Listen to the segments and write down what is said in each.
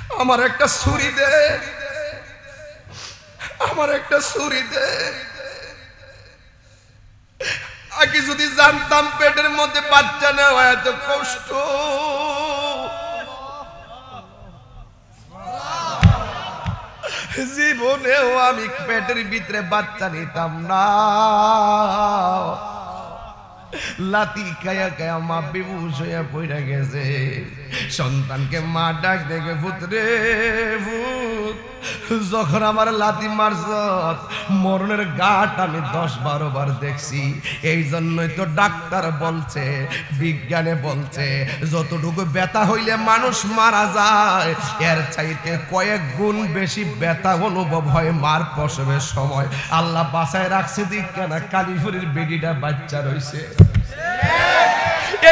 আমার একটা ছুরি দে, আমার একটা ছুরি দে। আগে যদি জানতাম পেটের মধ্যে বাচ্চা নেওয়া এত কষ্ট, জীবনেও আমি পেটের ভিতরে বাচ্চা নিতাম না। লাতি খায়া খায়া মা বেহুশ হইয়া পড়ে গেছে। সন্তানকে মা ডাক দেখে, ভূত রে ভূত, যখন আমার লাতি মারছ মরণের ঘাট আমি 10-12 বার দেখছি। এই জন্যই তো ডাক্তার বলছে, বিজ্ঞানে বলছে, যতটুকু ব্যথা হইলে মানুষ মারা যায় এর চাইতে কয়েক গুণ বেশি ব্যথা অনুভব হয় মার প্রসবের সময়। আল্লাহ বাঁচায় রাখছে দিক কেন কালীপুরের বেডিটা বাচ্চা রইছে।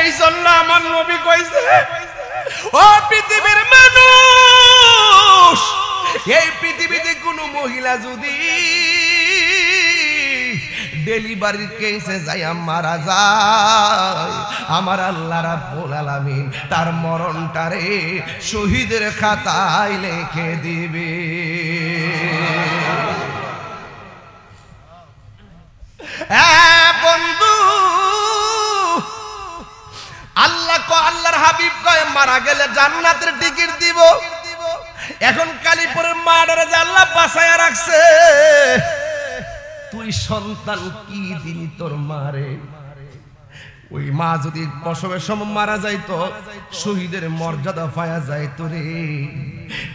এই জন্য আমার নবী কইছে, ও পৃথিবীর মানুষ, এই পৃথিবীতে কোন মহিলা যদি ডেলিভারির কেসে যাইয়া মারা যায়, আমার আল্লাহ রাব্বুল আলামিন তার মরণটারে শহীদের খাতায় লিখে দিবে। বন্ধু, আল্লাহর হাবিব কয় মারা গেলে জান্নাতের টিকিট দিব। এখন কালীপুরের মাডারে যে আল্লাহ বাঁচায়া রাখছে, তুই সন্তান কি দিলি তোর মারে? ওই মা যদি প্রসবের সময় মারা যাইতো শহীদের মর্যাদা পাওয়া যাইতো রে,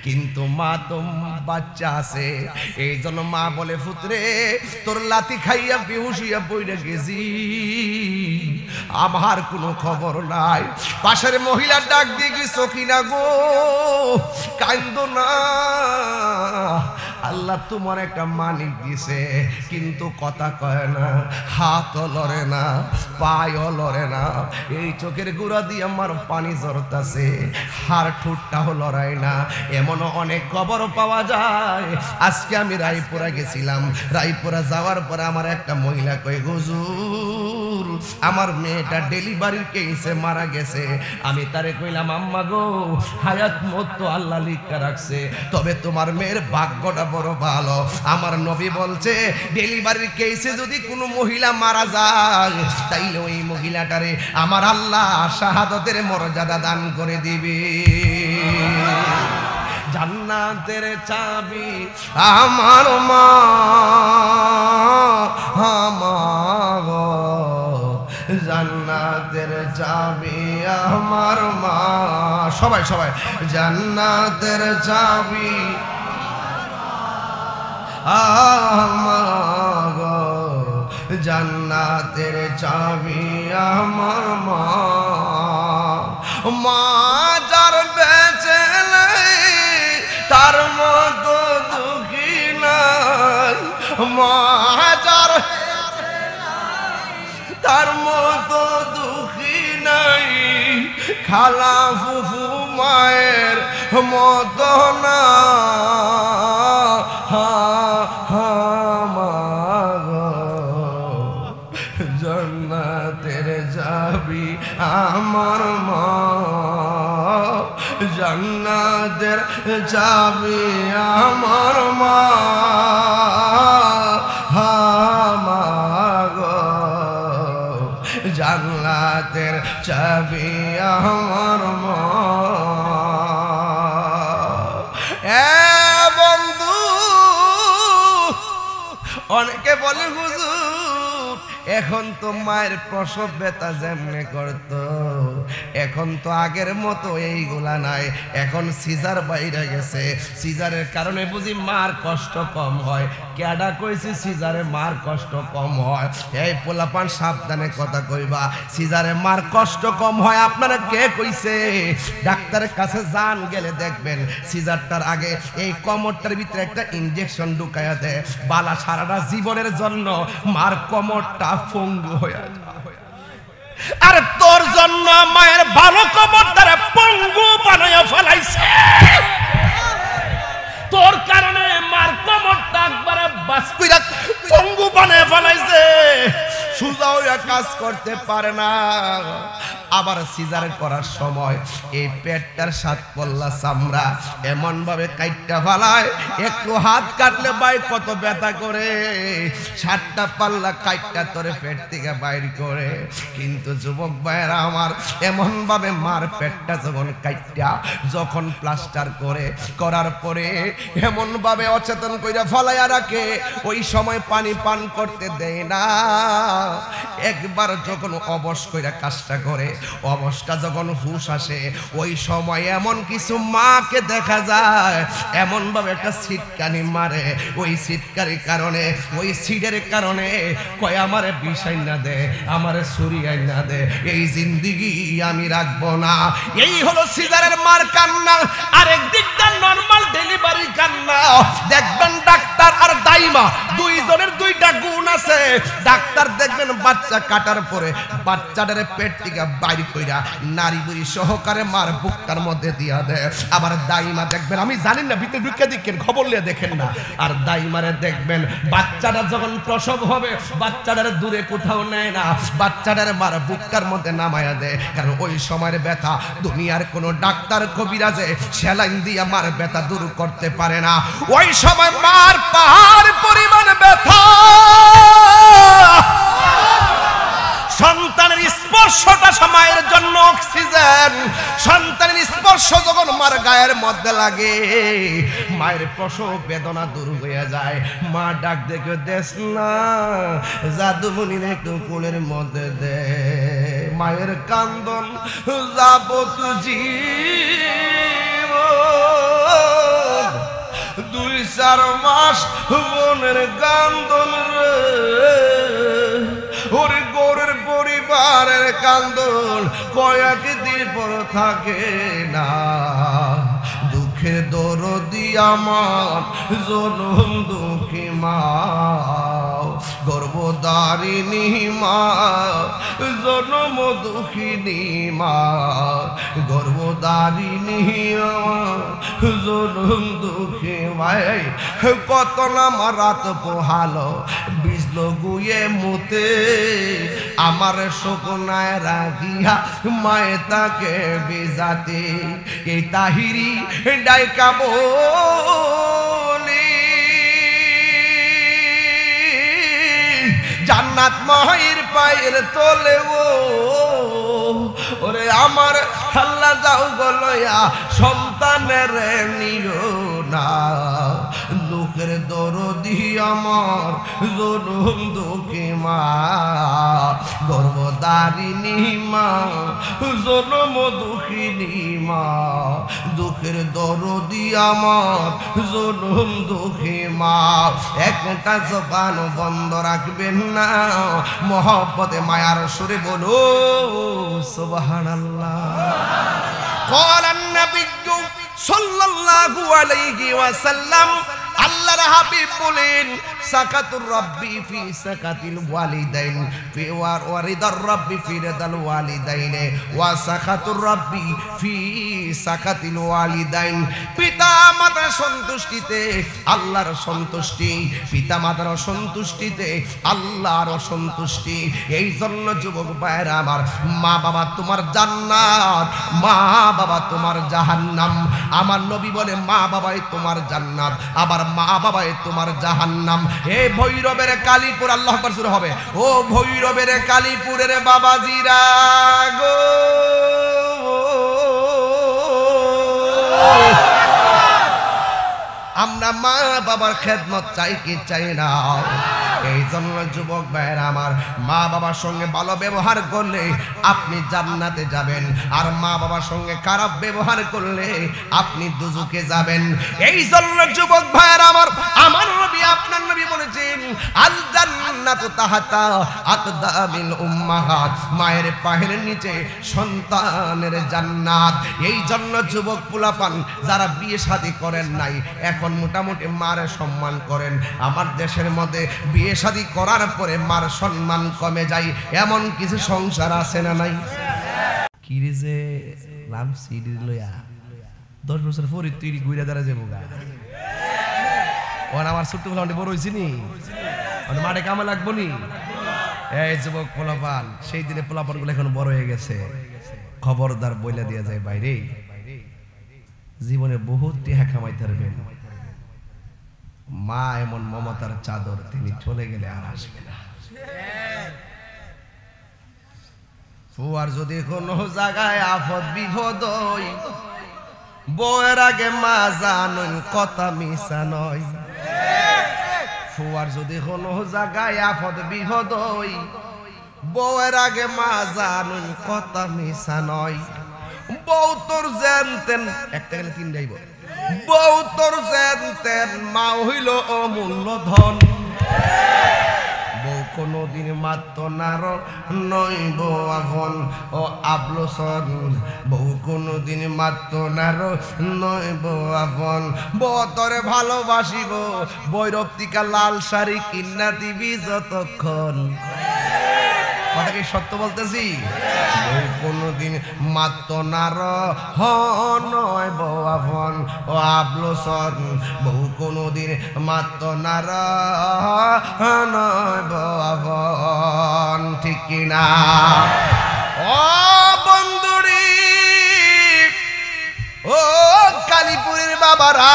কিন্তু মা তো বাচ্চা আছে। এই জন্য মা বলে, পুত্রে তোর লাথি খাইয়া বেহুশ হইয়া পড়ে গেছি, আমার কোনো খবর নাই। পাশের মহিলা ডাক দিয়ে কি, সখিনা গো কান্দো না, আল্লাহ তোমার একটা মানিক দিছে, কিন্তু কথা কয় না, হাতও লড়ে না, পায়ও লড়ে না, এই চোখের গুঁড়া দিয়ে আমার পানি ঝরতাছে, হার ঠোঁটটাও লড়ায় না। এমনও অনেক খবর পাওয়া যায়। আজকে আমি রায়পুরা গেছিলাম, রায়পুরা যাওয়ার পরে আমার একটা মহিলা কই, হুজুর আমার মেয়েটা ডেলিভারির কেসে মারা গেছে। আমি তারে কইলাম, আম্মা গো হায়াত মত তো আল্লাহ লিখা রাখছে, তবে তোমার মেয়ের ভাগ্যটা বড় ভালো। আমার নবী বলছে, ডেলিভারির কেসে যদি কোনো মহিলা মারা যায় তাইলে ওই মহিলাটারে আমার আল্লাহ শাহাদতের মর্যাদা দান করে দিবে। জান্নাতের চাবি আমার মা, আমার জান্নাতের চাবি আমার মা। সবাই সবাই, জান্নাতের চাবি আমার, জান্নাতের চাবি আমার মা। মা যার বেঁচে নাই তার মতো দুঃখী নাই, মা যার তার মতো দুঃখী নাই, খালা ফুফু মায়ের মতো না। জান্নাতের চাবি আমার মা, জান্নাতের চাবি আমার মা, জান্নাতের চাবি আমার মা। বন্ধু, অনেকে বলে হুজুর এখন তো মায়ের প্রসব ব্যথা যেমনে করতো, এখন তো আগের মতো এইগুলা নাই, এখন সিজার বাইরে গেছে, সিজারের কারণে বুঝি মার কষ্ট কম হয়। কেডা কইছি সিজারে মার কষ্ট কম হয়? এই পোলাপান সাবধানে কথা কইবা, সিজারে মার কষ্ট কম হয় আপনারা কে কইছে? ডাক্তারের কাছে যান, গেলে দেখবেন সিজারটার আগে এই কোমরটার ভিতরে একটা ইনজেকশন ঢুকায়া দেয়, বালা সারাটা জীবনের জন্য মার কোমরটা পঙ্গু হয়ে যায়। আর তোর জন্য মায়ের ভালো কোমরটারে পঙ্গু বানায়া ফেলাইছে, তোর কারণে মার কোমরটা একবারে বাস কইরা পঙ্গু বানায়া ফেলাইছে, সোজা হইয়া কাজ করতে পারে না। আবার সিজার করার সময় এই পেটটার 7 পল্লা চামড়া এমন ভাবে কাইটটা ফালায়, একটু হাত কাটলে ভাই কত ব্যথা করে, 7টা পাল্লা কাইটটা তোরে পেট থেকে বাইর করে। কিন্তু যুবক ভাইরা আমার, এমন ভাবে মার পেটটা যখন কাইটটা যখন প্লাস্টার করার পরে এমন ভাবে অচেতন কইরা ফলাইয়া রাখে, ওই সময় পানি পান করতে দেয় না। একবার যখন অবশ কইরা কাজটা করে, অবশটা যখন হুশ আসে, ওই সময় এমন কিছু মাকে দেখা যায় এমন ভাবে একটা ছিটকানি মারে, ওই ছিটকারির কারণে, ওই সিডের কারণে কয় আমারে বিষাই না দে, আমারে সুরিয়াই না দে, এই জিন্দেগি আমি রাখবো না। এই হলো সিজারের মার কান্না। আরেক দিকটা নরমাল ডেলিভারি কান্না। দেখবেন ডাক্তার আর দাইমা দুইজনের দুইটা গুণ আছে। ডাক্তার দেখবেন বাচ্চা কাটার পরে বাচ্চাটার পেট থেকে বাইর কইরা নারী বুড়ি সহকারে মার বুকটার মধ্যে দিয়া দেয়। আবার দাইমা দেখবেন, আমি জানি না ভিতরে ঢুকে দেখেন, খবর নিয়ে দেখেন না, আর দাইমারে দেখবেন বাচ্চাটা যখন প্রসব হবে বাচ্চাটার দূরে কোথাও নেয় না, বাচ্চাটার মার বুকটার মধ্যে নামায়া দেয়। কারণ ওই সময়ের ব্যথা দুনিয়ার কোনো ডাক্তার কবিরাজে সেলাইন দিয়ে মার ব্যথা দূর করতে পারে না। ওই সময় মার পাহাড় পরিমাণ ব্যথা। সন্তানের স্পর্শটা সময়ের জন্য অক্সিজেন। সন্তানের স্পর্শ যখন মার গায়ের মধ্যে লাগে, মায়ের প্রসব বেদনা দূর হয়ে যায়। মা ডাক দেখে দেশ না, জাদুমণির একটু কোলের মধ্যে দে। মায়ের কান্দন যাবত জীবন, 2-4 মাস বোনের কান্দন রে, ওরে গৌরের পরিবারের কান্দন কয়েকদিন পর থাকে না। দুঃখের দরদি আমার জনম দুঃখী মা, গর্ভধারিণী মা, জনম দুঃখিনী মা, গর্ভধারিণী জনম দুঃখী মাই। কত না রাত পোহালো বিজল গুয়ে মুতে, আমার শোকনায় রাখিয়া মায়ে তাকে বিজাতে। এই তাহিরি ডাইকা বলি জান্নাত মায়ের পায়ের তলে, ওরে আমার আল্লাহ যাও গলয়া সন্তানের নিও না। দুঃখের দরদি আমার জনম দুঃখী মা, গর্ভধারিণী মা, জনম দুঃখিনী মা। দুঃখের দরদি আমার জনম দুঃখী মা। একটা জবান বন্ধ রাখবেন না, মহব্বতে মায়ার সুরে বলো সুবহানাল্লাহ। ক্বালান নাবিয়্যু সাল্লাল্লাহু আলাইহি ওয়াসাল্লাম, আল্লাহর হাবিব বলেন, সাকাতুর রাব্বি ফি সাকাতিল ওয়ালিদাইন ফি ওয়ারিদার রাব্বি ফি রিদাল ওয়ালিদাইন ওয়া সাকাতুর রাব্বি ফি সাকাতিল ওয়ালিদাইন। পিতা মাতার সন্তুষ্টিতে আল্লাহর সন্তুষ্টি, পিতা মাতার সন্তুষ্টিতে আল্লাহর সন্তুষ্টি। এই জন্য যুবক ভাইরা আমার, মা বাবা তোমার জান্নাত, মা বাবা তোমার জাহান্নাম। আমার নবী বলে মা বাবাই তোমার জান্নাত, আবার মা বাবাই তোমার জাহান্নাম। এই ভৈরবের কালীপুর, আল্লাহু আকবার শুরু হবে। ও ভৈরবের কালীপুরের বাবাজিরা গো, আমরা মা বাবার খেদমত চাই কি চাই না? এই জন্য যুবক ভাইরা আমার, মা বাবার সঙ্গে ভালো ব্যবহার করলে আপনি জান্নাতে যাবেন, আর মা বাবার সঙ্গে খারাপ ব্যবহার করলে আপনি দুজকে যাবেন। এই জন্য যুবক ভাইরা আমার, আমার নবী আপনার নবী বলেছেন, আল জান্নাতু তাহাতা আকদামিল উম্মাহাত, মায়ের পায়ের নিচে সন্তানের জান্নাত। এই জন্য যুবক পোলাপান যারা বিয়ে শাদী করেন নাই, এখন মোটামুটি মার সম্মান করেন। আমার দেশের মধ্যে বিয়ে শাদী করার পরে মার সম্মান কমে যায়, এমন কিছু সংসার আছে না নাই? কি রে যে নাম সিডি লইয়া 10 বছর পরে তুই ঘুরে দাঁড়া যাবো গা। ওর আমার ছোট্ট বড় হয়েছি নি, মাঠে কামে লাগবো নি। এই যুবক পোলাপান, সেই দিনে পোলাপান গুলো এখন বড় হয়ে গেছে, খবরদার বইলা দিয়া যায় বাইরে জীবনে বহুত টিহা কামাইতে পারবেন, মা এমন মমতার চাদর, তিনি চলে গেলে আর আসবে না। ফুয়ার যদি কোনো জায়গায় আফত বিপদ হই, বউয়ের আগে মা জানুন কথা মিশা নয়। ফুয়ার যদি কোনো জায়গায় আফত বিপদ হই, বউয়ের আগে মা জানুন কথা মিশা নয়। বউ তোর জানতেন একটা গেলে তিন যাইব, বউ তোর জানতেন মা হইল অমূল্য ধন। বউ কোনদিন মাত্র নার নইব এখন ও আবলসন, বউ কোনদিন মাত্র নার নইব এখন। বউ তোরে ভালোবাসিব, বৈরব টিকা লাল শাড়ি কিন্না দিবি যতক্ষণ। কথা কি সত্য বলতেছি? বউ কোনদিন মাত্র নার নয় বউ আপন ও আবলসন, বউ কোনদিন মাত্র নার নয় বউ আপন। ঠিক কিনা? ও বন্ধুরি, ও কালীপুরের বাবারা,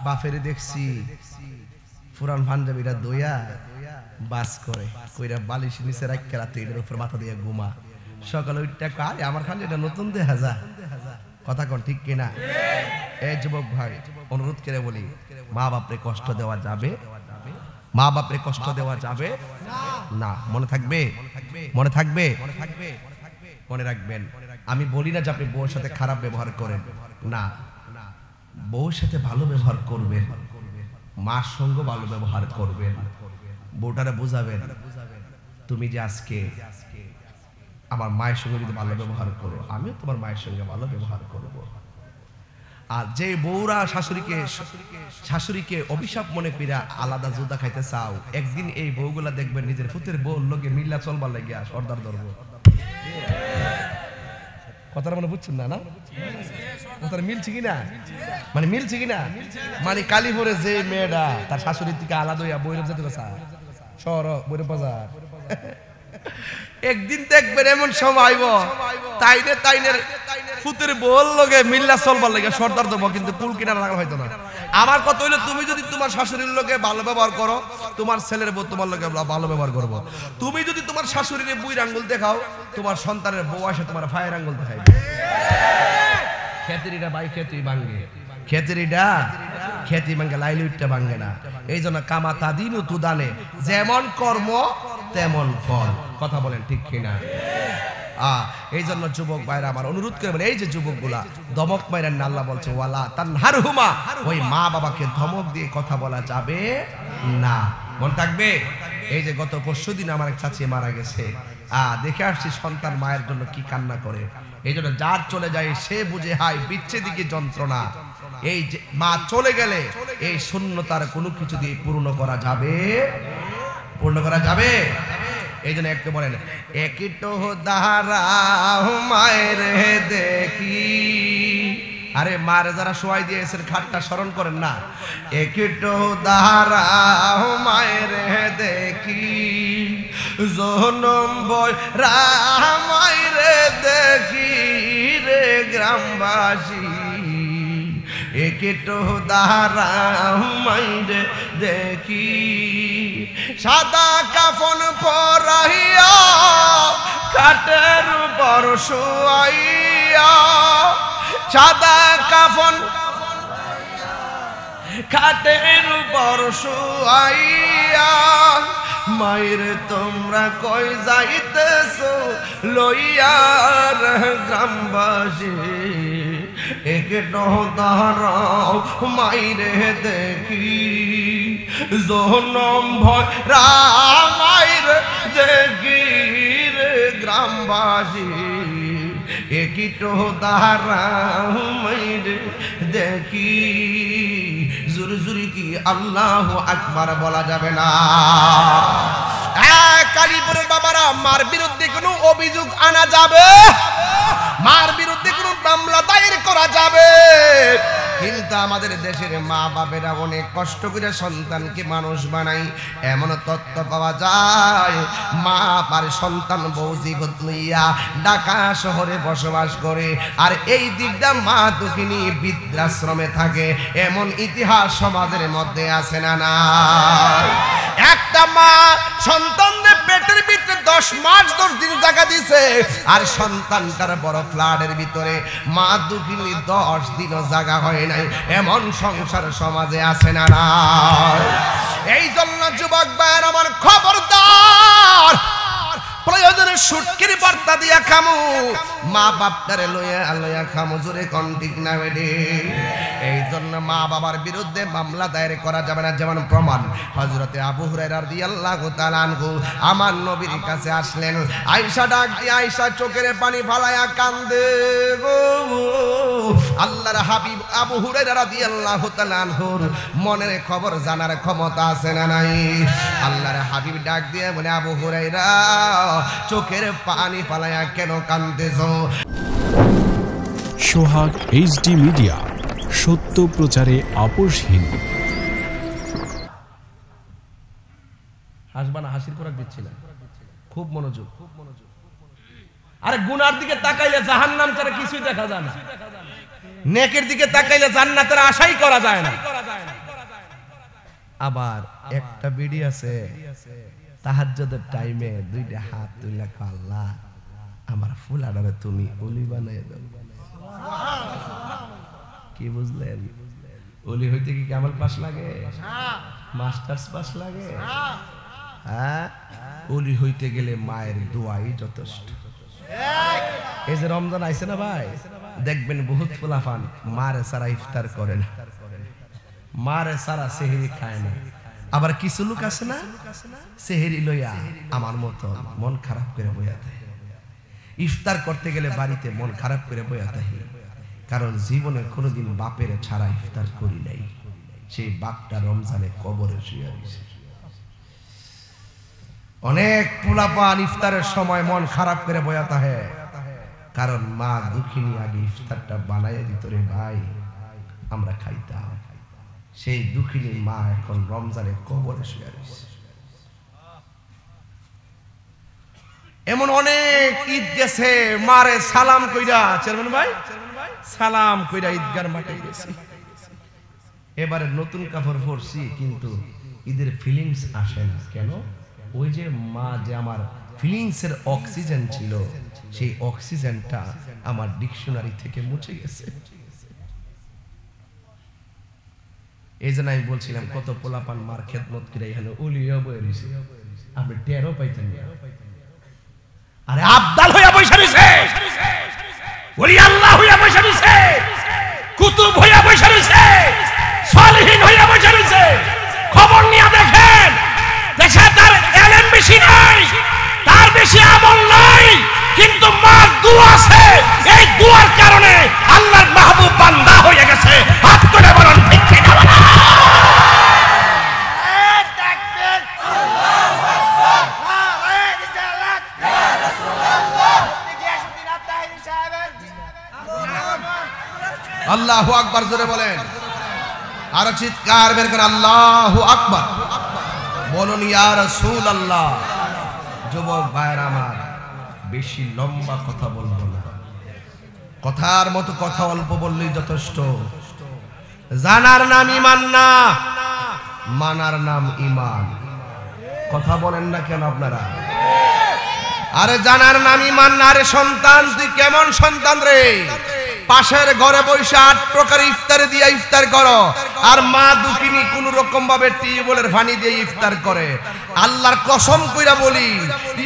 বাপের দেখছি পুরান পাঞ্জাবিরা দইয়া বাস করে, কইরা বালিশ নিচে রাখা রাতে এটার উপর মাথা দিয়ে ঘুমা, সকালে ওইটা কারে আমার খালি এটা নতুন দেখা যা। কথা কন ঠিক কিনা? এই যুবক ভাই, অনুরোধ করে বলি, মা বাপরে কষ্ট দেওয়া যাবে? মা বাপরে কষ্ট দেওয়া যাবে না। মনে থাকবে? মনে থাকবে? মনে রাখবেন, আমি বলি না যে আপনি বউর সাথে খারাপ ব্যবহার করেন, না, বউর সাথে ভালো ব্যবহার করবেন, মার সঙ্গে ভালো ব্যবহার করবেন, বউটারে বুঝাবেন তুমি যে আজকে আমার মায়ের সঙ্গে যদি ভালো ব্যবহার করো, আমিও তোমার মায়ের সঙ্গে ভালো ব্যবহার করব। আর যে বউরা শাশুড়িকে অভিশাপ মনে কইরা আলাদা জুদা খাইতে চাও, একদিন এই বউগুলা দেখবেন নিজের ফুতের বউর লোকে মিল্লা চলবার লাগিয়া সর্দার ধরবো। কথাটা মনে বুঝছেন না? না কথাটা মিলছে কিনা? মানে মিলছে কিনা? মানে কালীপুরে যে মেয়েটা তার শাশুড়ির থেকে আলাদা হইয়া বৈরব যেতে শহর বৈরব বাজার, একদিন দেখবেন এমন সময় তাইনে ফুতের বল লগে মিল্লা চলবার লাগে সর্দার দেবো, কিন্তু কুল কিনার লাগা হয়তো না। আমার কথা হইলো, তুমি যদি তোমার শাশুড়ির লোকে ভালো ব্যবহার করো, তোমার ছেলের বউ তোমার লোকে ভালো ব্যবহার করবো। তুমি যদি তোমার শাশুড়ির বুইর আঙ্গুল দেখাও, তোমার সন্তানের বউ আসে তোমার ফায়ের আঙ্গুল দেখাইবে। খেতেরিটা বাই খেতেই ভাঙ্গে, খেতেরিটা খেতি ভাঙ্গে, লাইলুইটটা ভাঙ্গে না। এই জন্য কামা তাদিনু তুদানে, যেমন কর্ম তেমন ফল। কথা বলেন ঠিক কিনা? এই জন্য যুবক ভাইরা আমার অনুরোধ করবেন, এই যে যুবক গুলা ধমক মাইরেন না, আল্লাহ বলছে ওয়ালা তানহারহুমা, ওই মা বাবাকে ধমক দিয়ে কথা বলা যাবে না। মন থাকবে? এই যে গত পরশুদিন আমার এক চাচি মারা গেছে, দেখে আসছি সন্তান মায়ের জন্য কি কান্না করে। এই জন্য যার চলে যায় সে বুঝে হাই বিচ্ছেদিকে যন্ত্রণা। এই যে মা চলে গেলে এই শূন্যতার কোনো কিছু দিয়ে পূর্ণ করা যাবে? পূর্ণ করা যাবে? এই জন্য একটু বলেন, একটু দাঁড়াও মায়ের দেখি। আরে মারে যারা শোয়াই দিয়েছেন খাটটা স্মরণ করেন না। একটু দাঁড়াও মায়ের দেখি, জনম বই রামায়ের দেখি রে গ্রামবাসী। একটু দাঁড়াও মায়ের দেখি, সাদা কাফন পরাইয়া খাটের উপর শুয়াইয়া, সাদা কাফন খাটের উপর শুয়াইয়া, মায়ের তোমরা কই যাইতেছো লইয়ার গ্রামবাসী। একটু দাঁড়াও মাইরে দেখি, জনম ভয় রামায়ের দেখি রে গ্রামবাসী। একটু দাঁড়াও মাইরে দেখি, জোরে জোরে কি আল্লাহু আকবার বলা যাবে না? কালীপুরের বাবারা, মার বিরুদ্ধে কোনো অভিযোগ আনা যাবে? মার বিরুদ্ধে কোনো মামলা দায়ের করা যাবে? কিন্তু আমাদের দেশের মা বাপেরা অনেক কষ্ট করে সন্তানকে মানুষ বানায়। এমন তথ্য পাওয়া যায় মা আর সন্তান বৌজিগত লইয়া ঢাকা শহরে বসবাস করে, আর এই দিকটা মা দুঃখিনী বৃদ্ধাশ্রমে থাকে। এমন ইতিহাস সমাজের মধ্যে আছে না না? একটা মা সন্তানদের পেটের ভিতরে 10 মাস 10 দিন জায়গা দিছে, আর সন্তানটার বড় ফ্ল্যাটের ভিতরে মা দুঃখিনী 10 দিনও জায়গা হয় নাই। এমন সংসার সমাজে আছে না না? এই জন্য যুবক ভাইয়ের আমার খবরদার, প্রয়োজনে সুটকির বার্তা দিয়া খামু, মা বাপটারে লইয়া খামু। জোরে কোন ঠিক না বেডি? এই জন্য মা বাবার বিরুদ্ধে মামলা দায়ের করা যাবে না। যেমন প্রমাণ হযরতে আবু হুরায়রা রাদিয়াল্লাহু তাআলা আনহু আমার নবীর কাছে আসলেন। আয়েশা ডাক দিয়ে, আয়েশা চোখের পানি ফালায়া কান্দে গো। আল্লাহর হাবিব আবু হুরায়রা রাদিয়াল্লাহু তাআলা আনহুর মনের খবর জানার ক্ষমতা আছে না নাই? আল্লাহর হাবিব ডাক দিয়ে বলে, আবু হুরায়রা চোখের পানি ফালায়া কেন কান্দেছো? সোহাগ এইচডি মিডিয়া, সত্য প্রচারে আপোষহীন। হাসবা না, হাসির খোরাক দিচ্ছি না, খুব মনোযোগ। আরে গুনার দিকে তাকাইলে জাহান্নাম ছাড়া কিছুই দেখা যায় না, নেকের দিকে তাকাইলে জান্নাতের আশাই করা যায় না। আবার একটা বিড়ি আছে তাহাজ্জুদের টাইমে 2টা হাত তুলে কয়, আল্লাহ আমার ফুলাডারে তুমি ওলি বানাই দাও। কি বুঝলেন? ওলি হইতে কি কেমন পাস লাগে? মাস্টার্স পাস লাগে? হ্যাঁ, ওলি হইতে গেলে মায়ের দোয়াই যথেষ্ট। এই যে রমজান আইছে না ভাই, দেখবেন বহুত ফুলাফান মারে সারা ইফতার করে না, মারে সারা সেহরি খায় না। আবার কিছু লোক আছে না, সেহরি লইয়া আমার মতো মন খারাপ করে বইয়া থাকে। ইফতার করতে গেলে বাড়িতে মন খারাপ করে বইয়া থাকে, কারণ জীবনে কোনোদিন বাপের ছাড়া ইফতার করি নাই। সেই বাপটা রমজানে কবরে শুয়ে রয়েছে। অনেক পোলাপান ইফতারের সময় মন খারাপ করে বইয়া থাকে, কারণ মা দুঃখিনী আগে ইফতারটা বানাইয়া দিত রে ভাই, আমরা খাইতাম। সেই দুঃখিনী মা এখন রমজানে কবরে শুয়ে রয়েছে। এমন অনেক ঈদ গেছে, মারে সালাম কইরা, চেয়ারম্যান ভাই সালাম কইরা ঈদগার মাঠে গেছি। এবারে নতুন কাপড় পরছি, কিন্তু ঈদের ফিলিংস আসে না। কেন? ওই যে মা যে আমার ফিলিংস এর অক্সিজেন ছিল, সেই অক্সিজেনটা আমার ডিকশনারি থেকে মুছে গেছে। এই জন্য আমি বলছিলাম কত পোলাপান মার খেদমত করে এখানে উলিয়া বয়ে রয়েছে, আপনি টেরও পাইতেন না। আরে আব্দাল হইয়া বসে রয়েছে, ওলি আল্লাহ হইয়া বসে রয়েছে, কুতুব হইয়া বসে রয়েছে, সালেহীন হইয়া বসে রয়েছে। খবর নিয়ে দেখেন, দেশে তার এলেম বেশি নাই, তার বেশি আমল নাই, কিন্তু মার দোয়া আছে। এই দোয়ার কারণে আল্লাহর মাহবুব বান্দা হয়ে গেছে। হাত করে বলুন ঠিক ঠিক না? আল্লাহু আকবার জোরে বলেন, আর চিৎকার বের করে আল্লাহু আকবার বলুন, ইয়া রাসূলুল্লাহ। যুবক ভাইরা আমার, বেশি লম্বা কথা বলবো না, কথার মতো কথা অল্প বললেই যথেষ্ট। জানার নাম ঈমান না, মানার নাম ঈমান। কথা বলেন না কেন আপনারা? আরে জানার নাম ঈমান না। আরে সন্তান, তুই কেমন সন্তান রে? পাশের ঘরে বসে 8 প্রকার ইফতার দিয়ে ইফতার করো, আর মা দুঃখিনী কোন রকম ভাবে টিউবওয়েলের পানি দিয়ে ইফতার করে। আল্লাহর কসম কইরা বলি,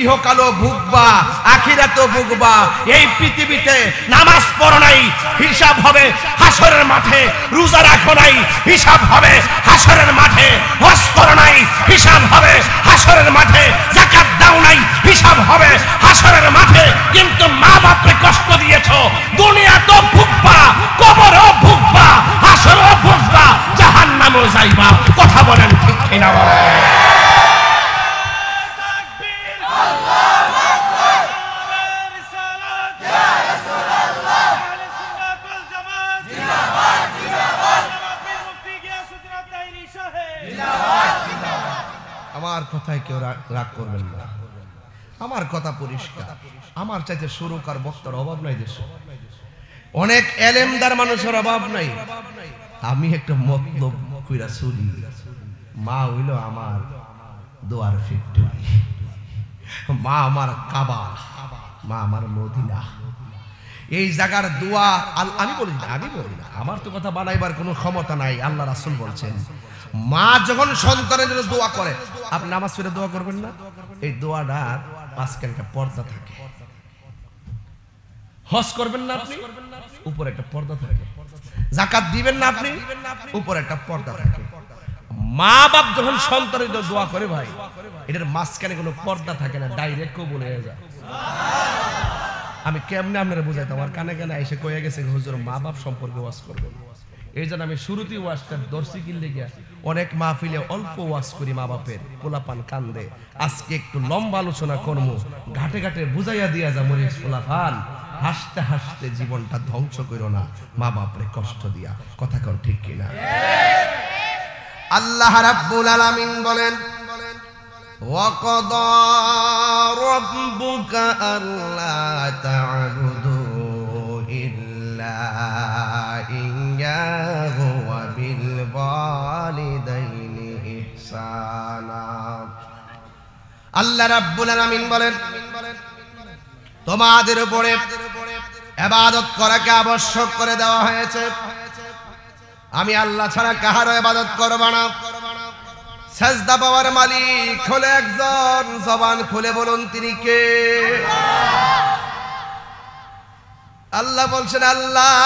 ইহকালও ভুগবা, আখিরাতেও ভুগবা। এই পৃথিবীতে নামাজ পড়ো নাই, হিসাব হবে হাসরের মাঠে। রোজা রাখো নাই, হিসাব হবে হাসরের মাঠে। হজ করো নাই, হিসাব হবে হাসরের মাঠে। যাকাত দাও নাই, হিসাব হবে হাসরের মাঠে। কিন্তু মা বাপকে কষ্ট দিয়েছো, দুনিয়া তো ভুগবা, কবরও ভুগবা, হাসরও ভুগবা, জাহান্নামেও যাইবা। কথা বলেন ঠিক কিনা? কথায় কেউ রাগ করবেন না, আমার কথা পরিষ্কার। আমার চাইতে সুরকার বক্তার অভাব নাই দেশে, অনেক এলেমদার মানুষের অভাব নাই। আমি একটা মতলব কইরা চলি। মা হইল আমার দোয়ার ফ্যাক্টরি, মা আমার কাবা, মা আমার মদিনা। এই জায়গার দোয়া আমি বলি না, আমার তো কথা বানাইবার কোনো ক্ষমতা নাই। আল্লাহ রাসূল বলছেন, মা যখন সন্তানের জন্য দোয়া করে, আপনি নামাজ পড়ে দোয়া করবেন না? এই দোয়াটার মাঝখানে একটা পর্দা থাকে। হজ করবেন না আপনি, উপরে একটা পর্দা থাকে। যাকাত দিবেন না আপনি, উপরে একটা পর্দা থাকে। মা বাপ যখন সন্তানের জন্য দোয়া করে ভাই, এটার মাঝখানে কোনো পর্দা থাকে না, ডাইরেক্ট কবুল হয়ে যায়। আমি কেমনে আপনারা বুঝাইতাম? আমার কানে কানে এসে কয়ে গেছে হুজুর মা বাপ সম্পর্কে ওয়াজ করবেন। এই জন্য আমি শুরুতেই ওয়াজটা দর্শি কিনলে গিয়া অনেক মাহফিলে অল্প ওয়াজ করি মা বাপের, পোলাপান কান্দে। আজকে একটু লম্বা আলোচনা করবো, ঘাটে ঘাটে বুঝাইয়া দিয়া যা মরে পোলাপান, হাসতে হাসতে জীবনটা ধ্বংস করো না মা বাপরে কষ্ট দিয়া। কথা কর ঠিক কিনা? আল্লাহ রাব্বুল আলামিন বলেন, وَقَضَى رَبُّكَ أَلَّا تَعْبُدُوا إِلَّا إِيَّاهُ وَبِالْوَالِدَيْنِ إِحْسَانًا। আল্লাহ রাব্বুল আলামিন বলেন, তোমাদের উপরে ইবাদত করাকে আবশ্যক করে দেওয়া হয়েছে। আমি আল্লাহ ছাড়া কাহারও ইবাদত করব না। সাজদা পাওয়ার মালিক হলো একজন, জবান খুলে বলুন তিনি কে? আল্লাহ বলছেন, আল্লাহ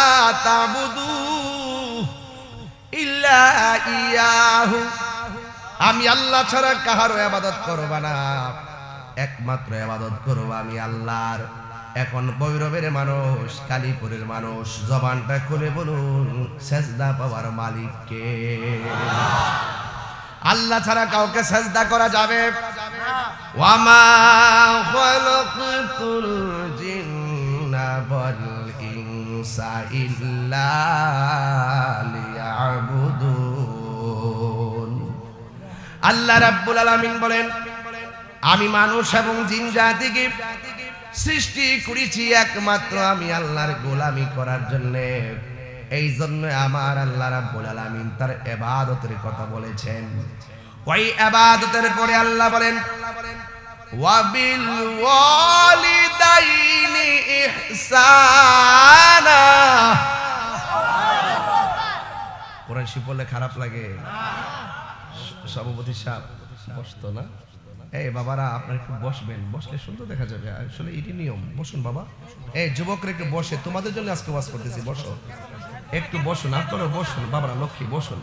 তাবুদু ইল্লা ইয়াহু, আমি আল্লাহ ছাড়া কাহারও ইবাদত করব না, একমাত্র ইবাদত করব আমি আল্লাহর। এখন বৈরবের মানুষ, কালীপুরের মানুষ, জবানটা খুলে বলুন সাজদা পাওয়ার মালিক কে? আল্লাহ ছাড়া কাউকে সাজদা করা যাবে? ওয়ামা খালাকতুল জিন্না ওয়াল ইনসা ইল্লা লিয়াবুদুন। আল্লাহ রাব্বুল আলামিন বলেন, আমি মানুষ এবং জিন জাতিকে সৃষ্টি করেছি একমাত্র আমি আল্লাহর গোলামি করার জন্য। এই জন্য আমার আল্লাহ রাব্বুল আলামিন তার ইবাদতের কথা বলেছেন। ওই ইবাদতের পরে আল্লাহ বলেন, ওয়াবিল ওয়ালিদাইনি ইহসানা। কোরআন শরীফ বললে খারাপ লাগে? সভাপতি সাহেব বসতো না? এই বাবারা আপনারা একটু বসবেন, বসলে সুন্দর দেখা যাবে। আসলে এটি নিয়ম, বসুন বাবা। এই যুবকরা একটু বসে, তোমাদের জন্য আজকে ওয়াজ করতেছি, বসো একটু, বসুন আপনারা, বসুন বাবারা, লক্ষ্মী বসুন।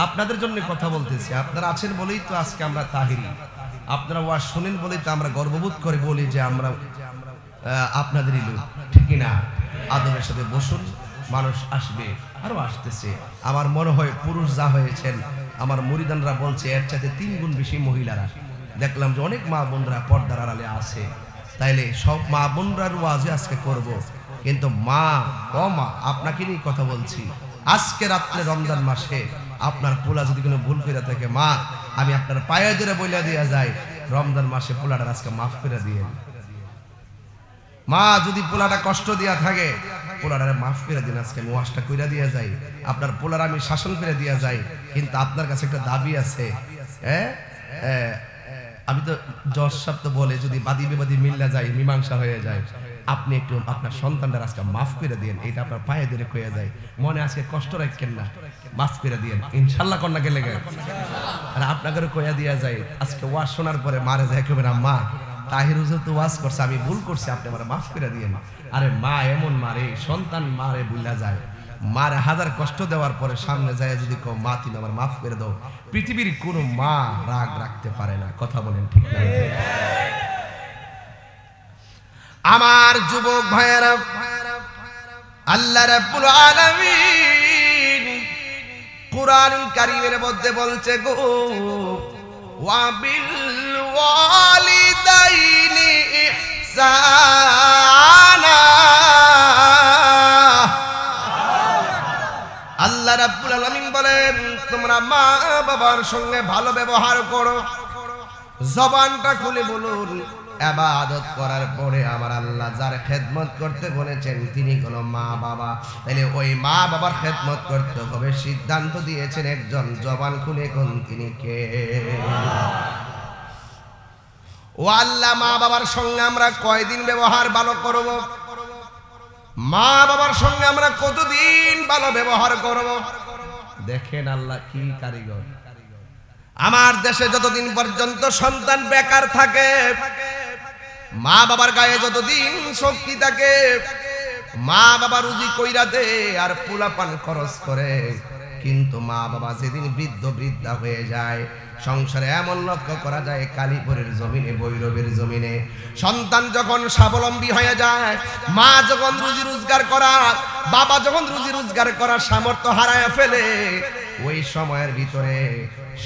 আপনাদের জন্য কথা বলতেছি, আপনারা আছেন বলেই তো আজকে আমরা তাহিরি, আপনারা ওয়াজ শুনেন বলেই তো আমরা গর্ববোধ করে বলি যে আমরা আপনাদেরই লোক, ঠিক না? আদরের সাথে বসুন, মানুষ আসবে, আরো আসতেছে। আমার মনে হয় পুরুষ যা হয়েছেন, আমার মুরিদানরা বলছে এর চাইতে 3 গুণ বেশি মহিলারা। দেখলাম যে অনেক মা বোনরা পর্দার আড়ালে আছে। তাইলে সব মা বোনরার ওয়াজে আজকে করব, কিন্তু মা ও মা আপনাকে নিয়ে কথা বলছি। আজকে রাত্রে রমজান মাসে আপনার পোলা যদি কোনো ভুল করে থাকে, মা আমি আপনার পায়ে ধরে বইলা দিয়া যাই, রমজান মাসে পোলাটা আজকে মাফ করে দিয়ে। মা যদি পোলাটা কষ্ট দিয়া থাকে, পোলাটা মাফ করে দিন, আজকে আমি ওয়াজটা কইরা দিয়া যাই, আপনার পোলার আমি শাসন করে দিয়া যাই। কিন্তু আপনার কাছে একটা দাবি আছে, আমি তো জজ সাহেব তো বলে যদি বাদী বিবাদী মিল্লা যায়, মীমাংসা হয়ে যায়, আপনি একটু আপনার সন্তানদের আজকে মাফ করে দিয়েন। এটা আপনার পায়ে ধরে কয়ে যায়, মনে আজকে কষ্ট রাখেন না, মাফ করে দিয়েন ইনশাল্লাহ। কন্যা গেলে আর আপনাকে কয়া দিয়া যায়, আজকে ওয়াজ শোনার পরে মারে যায় কেবেন, মা তাহির হুজুর তো ওয়াজ করছে, আমি ভুল করছি, আপনি আমার মাফ করে দিয়েন। আরে মা এমন মারে, সন্তান মারে বুঝলা যায়, মারে হাজার কষ্ট দেওয়ার পরে সামনে যায় যদি কো মা তুমি আমার মাফ করে দাও, পৃথিবীর কোনো মা রাগ রাখতে পারে না। কথা বলেন ঠিক না? আমার যুবক ভাইয়েরা, আল্লাহ রাব্বুল আলামিন কুরআনুল কারীমের মধ্যে বলছে গো, ওয়াবিল ওয়ালিদাইনি ইহসানা। আল্লাহ রাব্বুল আলামিন বলেন তোমরা মা বাবার সঙ্গে ভালো ব্যবহার করো। জবানটা খুলে বলুন, ইবাদত করার পরে আমার আল্লাহ যার খেদমত করতে বলেছেন তিনি হলো মা বাবা। তাহলে ওই মা বাবার খেদমত করতে হবে, সিদ্ধান্ত দিয়েছেন একজন, জবান খুলে কোন তিনি কে? ও আল্লাহ, মা বাবার সঙ্গে আমরা কয়দিন ব্যবহার ভালো করব? মা বাবার সঙ্গে আমরা কতদিন ভালো ব্যবহার করব? দেখেন আল্লাহ কি কারিগর। আমার দেশে যতদিন পর্যন্ত সন্তান বেকার থাকে, মা বাবার গায়ে যতদিন শক্তি থাকে, মা বাবা রুজি কইরা দে আর পোলাপান খরচ করে, কিন্তু মা বাবা যেদিন বৃদ্ধ বৃদ্ধা হয়ে যায়, সংসারে এমন লক্ষ্য করা যায় কালীপুরের জমিনে, ভৈরবের জমিনে সন্তান যখন স্বাবলম্বী হয়ে যায়, মা যখন রুজি রোজগার করা, বাবা যখন রুজি রোজগার করার সামর্থ্য হারায় ফেলে, ওই সময়ের ভিতরে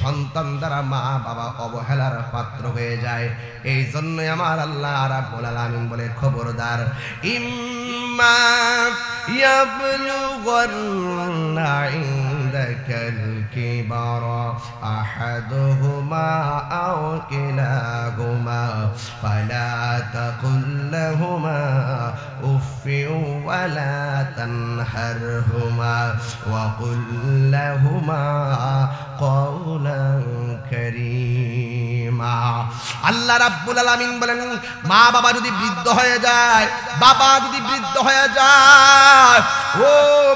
সন্তান দ্বারা মা বাবা অবহেলার পাত্র হয়ে যায়। এই জন্যই আমার আল্লাহ রাব্বুল আলামিন বলে, খবরদার, ইম্মা ইয়াবলুগান্না ইনদাকাল কিবারা আহাদুহুমা আও কিলাহুমা ফালা তাকুল লাহুমা উফফিন ওয়ালা তানহারহুমা ওয়া কুল লাহুমা কওলান কারীমা। আল্লাহ রাব্বুল আলামিন বলেন, মা বাবা যদি বৃদ্ধ হয়ে যায়, বাবা যদি বৃদ্ধ হয়ে যায়, ও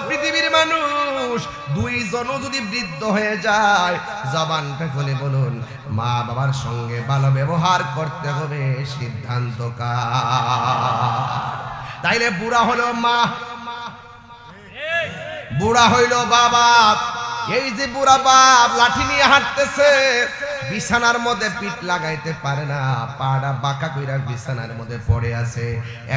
পৃথিবীর মানুষ, দুইজনও যদি বৃদ্ধ হয়ে যায়, জবানটা খুলে বলুন, মা বাবার সঙ্গে ভালো ব্যবহার করতে হবে, সিদ্ধান্ত কার? তাইলে বুড়া হলো মা, বুড়া হইল বাবা। এই যে বুড়া বাপ লাঠি নিয়ে হাঁটতেছে, বিছানার মধ্যে পিঠ লাগাইতে পারে না, পাড়া বাঁকা কইরা বিছানার মধ্যে পড়ে আছে।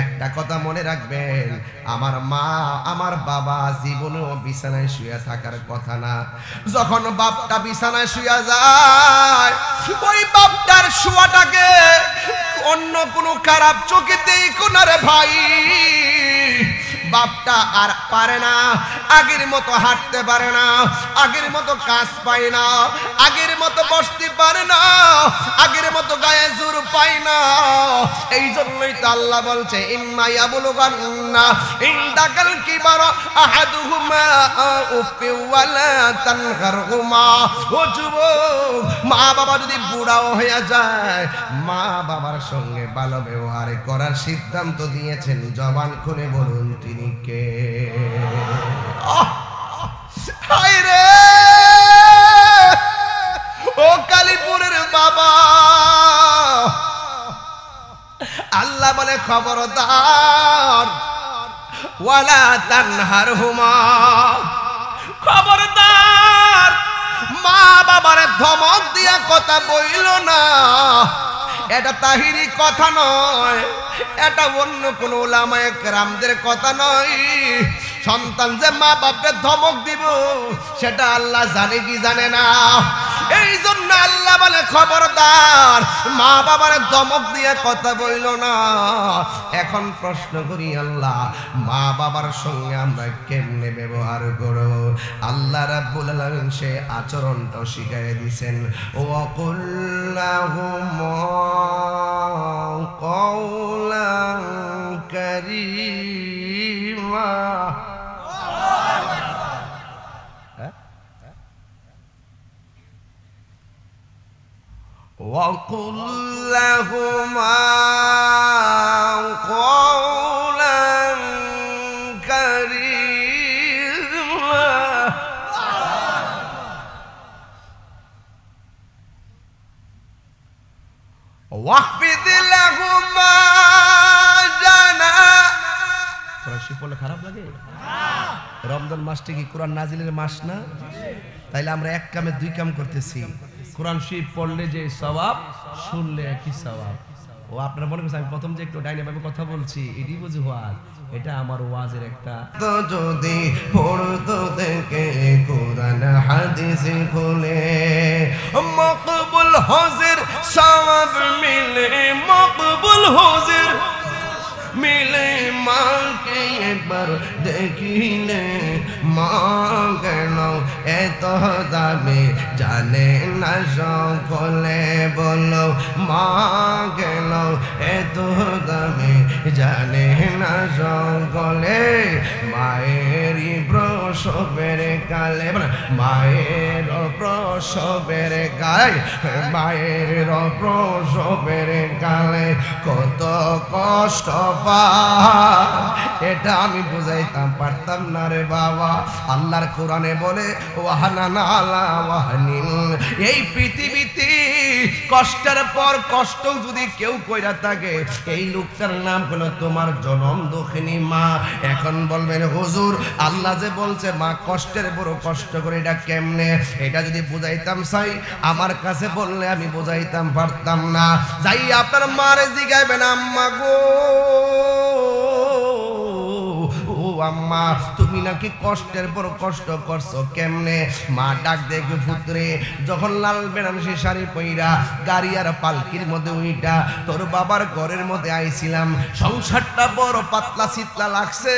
একটা কথা মনে রাখবেন, আমার মা আমার বাবা জীবনেও বিছানায় শুয়ে থাকার কথা না। যখন বাপটা বিছানায় শুয়ে যায়, ওই বাপটার শোয়াটাকে অন্য কোনো খারাপ চোখেতেই কোনারে ভাই, বাপটা আর পারে না, আগের মতো হাঁটতে পারে না, আগের মতো কাজ পায় না, আগের মতো বসতে পারে না, আগের মতো গায়ে জোর পায় না। এই জন্যই তো আল্লাহ বলছে, ইম্মা ইয়াবলুগান্না ইনদাকাল কিবারা আহাদুহুমা উফফি ওয়ালা তানহারহুমা। ও যুবক, মা বাবা যদি বুড়াও হয়ে যায়, মা বাবার সঙ্গে ভালো ব্যবহার করার সিদ্ধান্ত দিয়েছেন, জবান খুলে বলুন তিনি কে? হায় রে, ও কালীপুরের বাবা, আল্লাহ বলে, খবরদার, ওয়ালা তানহারহুমা, খবরদার, মা বাবার ধমক দিয়া কথা বইল না। এটা তাহিরি কথা নয়, এটা অন্য কোন উলামায়ে কেরামদের কথা নয়। সন্তান যে মা বাপকে ধমক দিব, সেটা আল্লাহ জানে কি জানে না? এই জন্য আল্লাহ বলে, খবরদার, মা বাবার ধমক দিয়ে কথা বইল না। এখন প্রশ্ন করি, আল্লাহ, মা বাবার সঙ্গে আমরা কেমনে ব্যবহার করব? আল্লাহ রাব্বুল আলামিন সে আচরণটা শিখিয়ে দিয়েছেন, ওয়াকুল লাহুম কওলান কারীমা। وَقُلْ لَهُمَا قَوْلًا كَرِيمًا। وَاخْفِضْ لَهُمَا جَنَاحَ। কোরআন শরীফ পড়লে খারাপ লাগে? রমজান মাসটা কি কোরআন নাজিলের মাস না? তাইলে আমরা এক কামে দুই কাম করতেছি। কোরআন শরীফ পড়লে যে সওয়াব, শুনলে একই সওয়াব। ও আপনারা মনে করছেন আমি প্রথম যে একটু ডাইনে ভাবে কথা বলছি, এটাই বুঝি ওয়াজ? এটা আমার ওয়াজের একটা। তো যদি পড়তো থেকে কোরআন হাদিস খুলে, মকবুল হুজুর সওয়াব মিলে, মকবুল হুজুর মিলে, মাকে একবার দেখিলে মা কেন এত দামি জানে না সকলে বলো মা কেন এত দামি জানে না সকলে মায়েরই প্রসবের কালে মায়ের প্রসবের কালে মায়ের প্রসবের কালে কত কষ্ট পায় এটা আমি বুঝাইতাম পারতাম না রে বাবা। আল্লাহর কোরআনে বলে ওয়াহানানা আলা ওয়াহানিন, এই পৃথিবীতে কষ্টের পর কষ্ট যদি কেউ কইরা থাকে এই লোকটার নাম হলো তোমার জনম দুঃখিনী মা। এখন বলবেন হুজুর আল্লাহ যে বলছে মা কষ্টের বড় কষ্ট করে, এটা কেমনে? এটা যদি বুঝাইতাম চাই আমার কাছে বললে আমি বুঝাইতাম পারতাম না। যাই আপনার মারে জিগাইবেন আম্মা গো আম্মা তুমি নাকি কষ্টের পর কষ্ট করছো কেমনে? মা ডাক দেখে পুত্রে যখন লাল বেনারসি শাড়ি পইরা গাড়ি আর পালকির মধ্যে উইটা তোর বাবার ঘরের মধ্যে আইছিলাম, সংসারটা বড় পাতলা শীতলা লাগছে।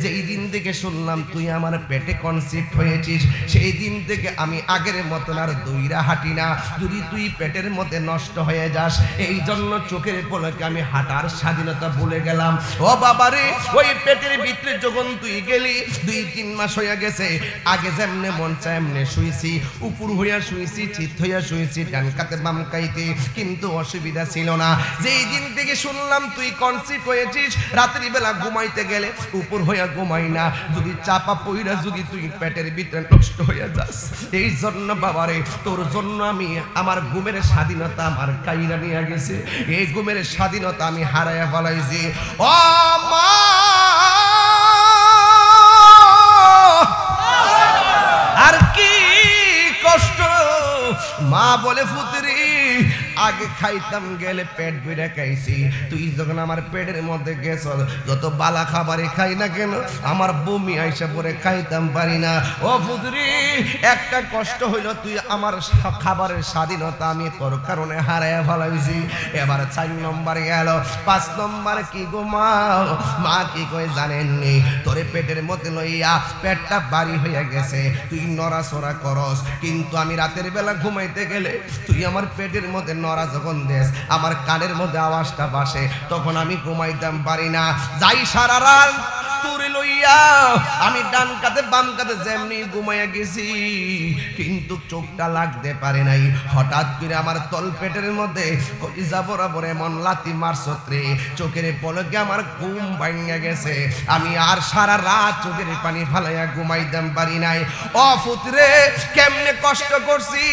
যেই দিন থেকে শুনলাম তুই আমার পেটে কনসিপ্ট হয়েছিস সেই দিন থেকে আমি আগের মতন আর দইরা হাঁটি না। যদি তুই পেটের মধ্যে নষ্ট হয়ে যাস এই জন্য চোখের পলকে আমি হাঁটার স্বাধীনতা ভুলে গেলাম। ও বাবারে ওই পেটের ভিতরে যখন তুই গেলি 2-3 মাস হয়ে গেছে, আগে যেমনে মন চায় এমনে শুইছি, উপর হইয়া শুইছি, চিত হইয়া শুইছি, ডান কাতে বাম কাইতে, কিন্তু অসুবিধা ছিল না। যেই দিন থেকে শুনলাম তুই কনসিভ হয়েছিস রাত্রি বেলা ঘুমাইতে গেলে উপর হইয়া ঘুমাই না, যদি চাপা পইরা যদি তুই পেটের ভিতরে নষ্ট হইয়া যাস এই জন্য বাবারে তোর জন্য আমি আমার ঘুমের স্বাধীনতা আমার কাইরা নিয়ে গেছে, এই ঘুমের স্বাধীনতা আমি হারাইয়া ফেলাইছি। ও মা আর কি কষ্ট। মা বলে পুত্রী আগে খাইতাম গেলে পেট ভরে খাইছি, তুই যখন আমার পেটের মধ্যে গেছ যত বালা খাবারে খাই না কেন আমার বমি আইসা পরে খাইতাম পারি না। ও পুত্রী একটা কষ্ট হইল তুই আমার খাবারের স্বাধীনতা আমি তোর কারণে হারাইয়া ফেলাইছি। এবার 4 নম্বর গেল, 5 নম্বর কি গো মা? মা কি কই জানেননি? তোরে পেটের মধ্যে লইয়া পেটটা ভারী হইয়া গেছে, তুই নড়াচড়া করস, কিন্তু আমি রাতের বেলা ঘুমাইতে গেলে তুই আমার পেটের মধ্যে নড়া যখন দেশ আমার কানের মধ্যে আওয়াজটা বাসে তখন আমি ঘুমাইতাম পারি না। যাই সারা রাত তুরে লইয়া আমি ডান কাতে বাম কাতে যেমনি ঘুমাইয়া গেছি কিন্তু চোখটা লাগতে পারে নাই। হঠাৎ করে আমার তল পেটের মধ্যে কলিজা বরাবর এমন লাথি মারছত রে, চোখের পলকে আমার ঘুম ভাঙা গেছে, আমি আর সারা রাত চোখের পানি ফালাইয়া ঘুমাইতাম পারি নাই। ও পুত্রে কেমনে কষ্ট করছি,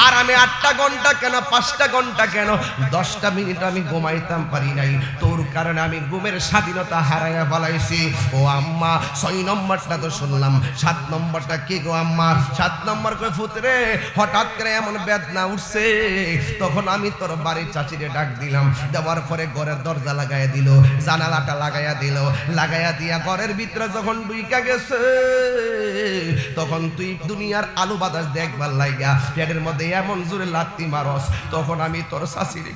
আর আমি 8টা ঘন্টা কেন 5টা ঘন্টা কেন 10টা মিনিট আমি ঘুমাইতাম পারি নাই, তোর কারণে আমি ঘুমের স্বাধীনতা হারাইয়া ফেলাইছি। ও আম্মা 6 নম্বরটা তো শুনলাম, 7 নম্বরটা কি গো আম্মা? 7 নম্বর কই পুত্রে হঠাৎ করে এমন বেদনা উঠছে, তখন আমি তোর বাড়ির চাচিরে ডাক দিলাম, দেওয়ার পরে ঘরের দরজা লাগাইয়া দিল, জানালাটা লাগাইয়া দিল, লাগাইয়া দিয়া ঘরের ভিতরে যখন ঢুইকা গেছে তখন তুই দুনিয়ার আলু বাতাস দেখবার লাইগা পেটের মধ্যে এমন জোরে লাত্তি মারস, তখন আমি তোর চাচিরে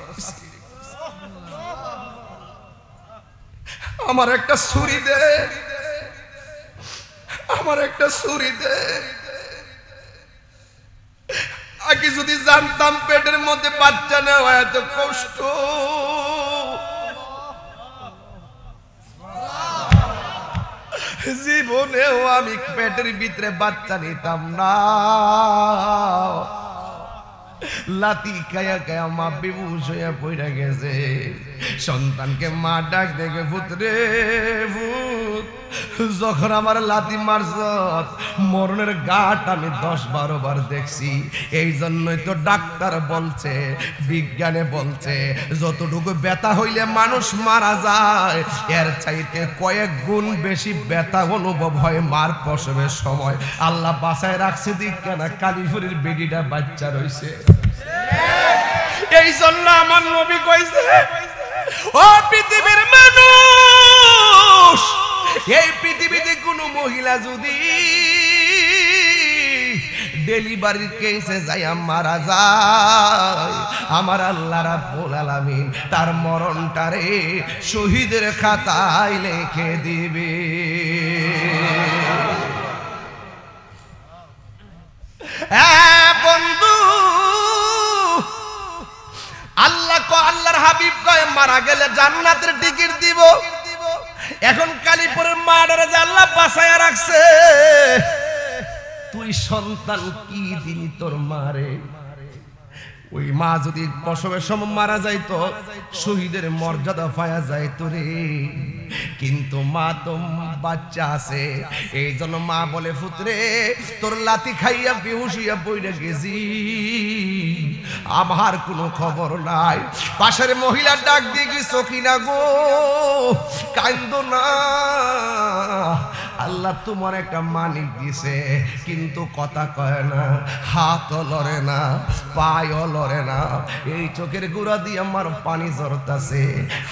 আমার একটা ছুরি দে, আমার একটা ছুরি দে। আগে যদি জানতাম পেটের মধ্যে বাচ্চা নেওয়া এত কষ্ট, জীবনেও আমি পেটের ভিতরে বাচ্চা নিতাম না। লাতি খায়া খায়া মা বেহুশ হইয়া পড়ে গেছে, সন্তানকে মা ডাক দেখে পুত্রে ভূত যখন আমার লাতি মারছ মরণের ঘাট আমি 10-12 বার দেখছি। এই জন্যই তো ডাক্তার বলছে, বিজ্ঞানে বলছে যতটুকু ব্যথা হইলে মানুষ মারা যায় এর চাইতে কয়েক গুণ বেশি ব্যথা অনুভব হয় মার প্রসবের সময়। আল্লাহ বাঁচায় রাখছে দিক কেন কালীপুরের বেডিটা বাচ্চা রয়েছে। এই জন্য আমার নবী কইছে ও পৃথিবীর মানুষ, এই পৃথিবীতে কোনো মহিলা যদি ডেলিভারির কেসে যাইয়া মারা যায়, আমার আল্লাহ রাব্বুল আলামিন তার মরণটারে শহীদের খাতায় লিখে দিবে। বন্ধু, আল্লাহর হাবিব কয় মারা গেলে জান্নাতের টিকিট দিব। এখন কালীপুরের মাডারে যে আল্লাহ বাঁচায়া রাখছে, তুই সন্তান কি দিলি তোর মারে? ওই মা যদি প্রসবের সময় মারা যাইতো, শহীদের মর্যাদা পাওয়া যাইতো রে। কিন্তু মা তো বাচ্চা আছে, এই জন্য মা বলে পুত্রে তোর লাথি খাইয়া বেহুশ হইয়া পড়ে গেছি, আমার কোনো খবর নাই। পাশের মহিলা ডাক দিয়ে কি সখিনা গো কান্দো না, আল্লাহ তোমার একটা মানিক দিছে, কিন্তু কথা কয় না, হাতও লড়ে না, পায়ও লড়ে না, এই চোখের গুড়া দিয়ে আমার পানি ঝরতাছে,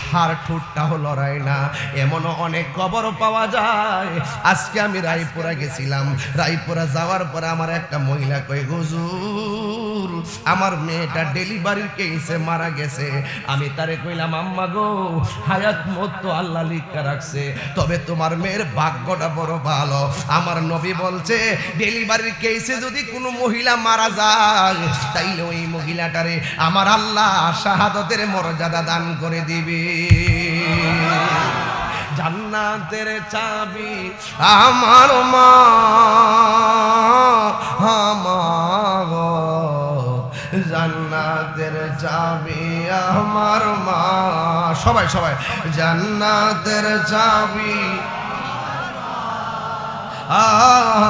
হাড় ঠোঁটটাও লড়াই না। এমন অনেক খবর পাওয়া যায়। আজকে আমি রায়পুরা গেছিলাম, রায়পুরা যাওয়ার পরে আমার একটা মহিলা কয় হুজুর আমার মেয়েটা ডেলিভারির কেসে মারা গেছে। আমি তারে কইলাম আম্মা গো, হায়াত মত তো আল্লাহ লিখা রাখছে, তবে তোমার মেয়ের ভাগ্যটা বড় ভালো। আমার নবী বলছে ডেলিভারির কেসে যদি কোনো মহিলা মারা যায়, তাইলে ওই মহিলাটারে আমার আল্লাহ শাহাদাতের মর্যাদা দান করে দিবে। জান্নাতের চাবি আমার মা, আমার জান্নাতের চাবি আমার মা। সবাই সবাই জান্নাতের চাবি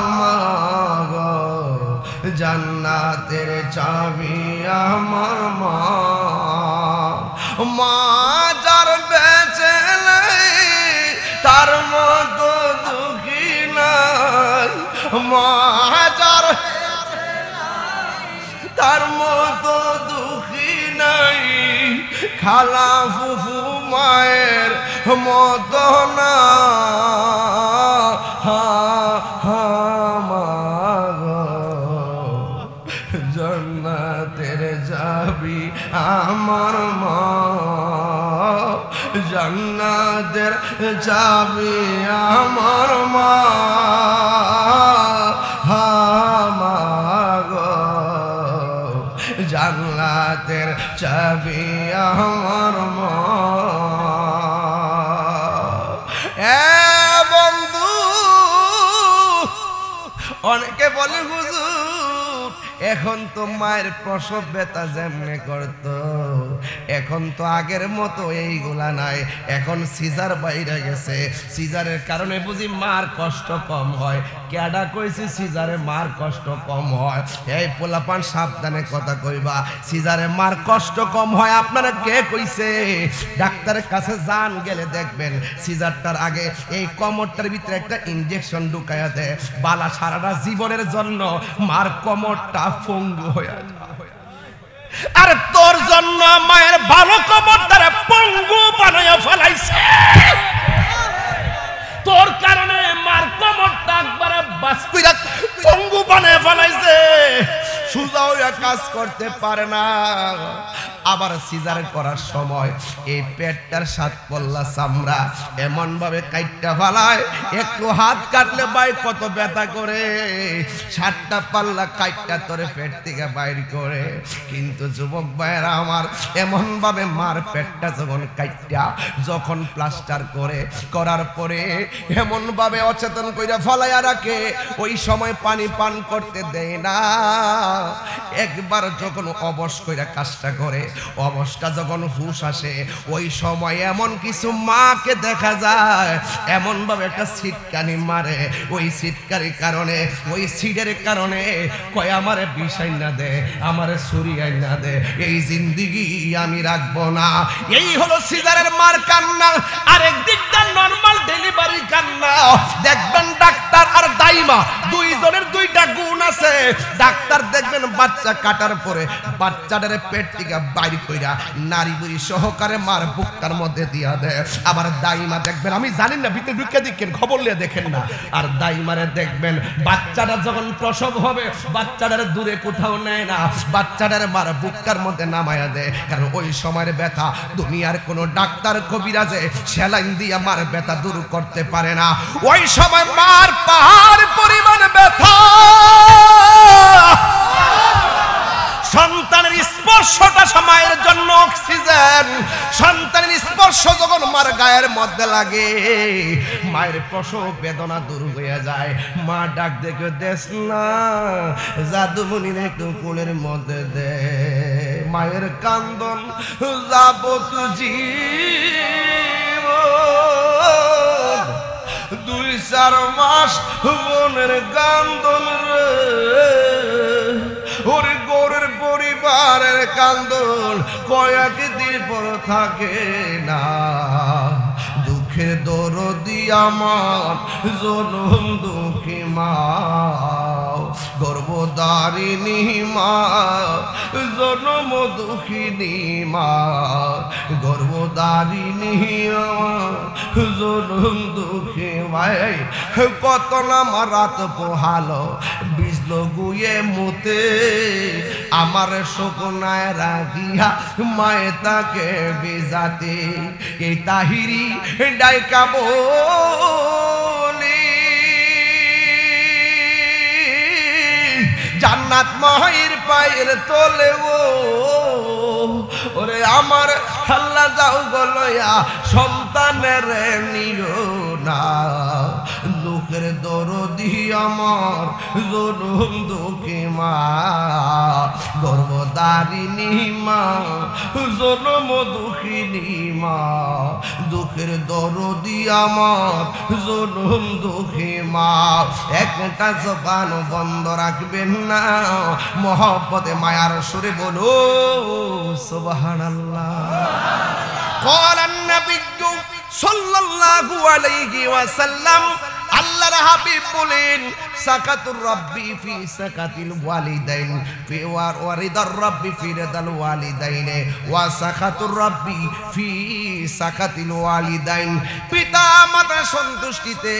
আমার, জান্নাতের চাবি আমার মা। মা যার বেঁচে তার মতো দুঃখী নাই, মা যার তার মতো দুঃখী নাই, খালা ফুফু মায়ের মতো না। জান্নাতের চাবি আমার মা, জান্নাতের চাবি আমার মা, জান্নাতের চাবি আমার মা। বন্ধু, অনেকে বলে হুজুর এখন তো মায়ের প্রসব ব্যথা যেমনে করত, এখন তো আগের মতো এইগুলা নাই, এখন সিজার বাইরে গেছে, সিজারের কারণে বুঝি মার কষ্ট কম হয়। কেডা কইছি সিজারে মার কষ্ট কম হয়? এই পোলাপান সাবধানে কথা কইবা, সিজারে মার কষ্ট কম হয় আপনারা কে কইছে? ডাক্তারের কাছে যান, গেলে দেখবেন সিজারটার আগে এই কোমরটার ভিতরে একটা ইনজেকশন ঢুকায়া দেয়, বালা সারাটা জীবনের জন্য মার কোমরটা পঙ্গু হয়ে যায়। আর তোর জন্য মায়ের ভালো কোমরটারে পঙ্গু বানায়া ফেলাইছে, তোর কারণে মার কোমরটা একবারে বাস কইরা পঙ্গু বানায়া ফেলাইছে, সুজা হইয়া কাজ করতে পারে না। আবার সিজার করার সময় এই পেটটার সাত পল্লা চামড়া এমন ভাবে কাইটটা ফালায়, একটু হাত কাটলে ভাই কত ব্যথা করে, 7টা পাল্লা কাইটটা তোরে পেট থেকে বাইর করে। কিন্তু যুবক ভাইয়েরা আমার, এমন ভাবে মার পেটটা যখন কাইটটা যখন প্লাস্টার করে করার পরে এমন ভাবে অচেতন কইরা ফলাইয়া রাখে, ওই সময় পানি পান করতে দেয় না। একবার যখন অবশ কইরা কাজটা করে, অবস্থা যখন হুশ আসে, ওই সময় এমন কিছু মাকে দেখা যায় এমন ভাবে একটা ছিটকানি মারে, ওই ছিটকানির কারণে, ওই সিডের কারণে কয় আমারে বিষাই না দে, আমারে সুরিয়াই না দে, এই জিন্দেগি আমি রাখবো না। এই হলো সিজারের মার কান্না। আরেক দিকটা নরমাল ডেলিভারি কান্না। দেখবেন ডাক্তার আর দাইমা দুইজনের দুইটা গুণ আছে ডাক্তার দেখবেন বাচ্চা কাটার পরে বাচ্চাটারে পেট থেকে বাইর কইরা নারী বুড়ি সহকারে মার বুকটার মধ্যে দিয়া দেয়। আবার দাইমা দেখবেন, আমি জানি না ভিতরে ঢুকে দেখেন, খবর নিয়ে দেখেন না, আর দাইমারে দেখবেন বাচ্চাটা যখন প্রসব হবে বাচ্চাটারে দূরে কোথাও নেয় না, বাচ্চাটারে মার বুকটার মধ্যে নামায়া দেয়। কারণ ওই সময়ের ব্যথা দুনিয়ার কোনো ডাক্তার কবিরাজে সেলাইন দিয়ে মার ব্যথা দূর করতে পারে না। ওই সময় মার পাহাড় পরিমাণ ব্যথা, সন্তানের স্পর্শটা সময়ের জন্য অক্সিজেন। সন্তানের স্পর্শ যখন মার গায়ের মধ্যে লাগে মায়ের প্রসব বেদনা দূর হয়ে যায়। মা ডাক দেখে দেশ না জাদুমণির একটু কোলের মধ্যে দে। মায়ের কান্দন যাবত জীবন 2-4 মাস বোনের কান্দন রে, ওরে গোরের পরিবারের কান্দন কয়েকদিন পর থাকে না। দুঃখের দরদি আমার জনম দুঃখী মা, গর্ভধারিণী মা জনম দুঃখিনী মা, গর্ভধারিণী জনম দুঃখী মাই। কত না রাত পোহালো বিজল গুয়ে মুতে, আমার শোকনায় রাগিয়া মায়ে তাকে বেজাতে। এই তাহিরি ডাইকা বলি জান্নাত মায়ের পায়ের তলে ও, ওরে আমার আল্লাহ যাও গলয়া সন্তানের নিও না। দুঃখের দরদি আমার জনম দুঃখী মা, গর্ভধারিণী মা জনম দুঃখিনী মা, দুঃখের দরদি আমার জনম দুঃখী মা। একটা জবান বন্ধ রাখবেন না, মহব্বতে মায়ার সুরে বলো সুবহানাল্লাহ। ক্বালান নাবিয়্যু সাল্লাল্লাহু আলাইহি ওয়াসাল্লাম, আল্লাহর হাবিব বলেন সাকাতুর রাব্বি ফি সাকাতিল ওয়ালিদাইন ফি ওয়ারিদার রাব্বি ফি রিদাল ওয়ালিদাইন ওয়া সাকাতুর রাব্বি ফি সাকাতিল ওয়ালিদাইন। পিতা মাতার সন্তুষ্টিতে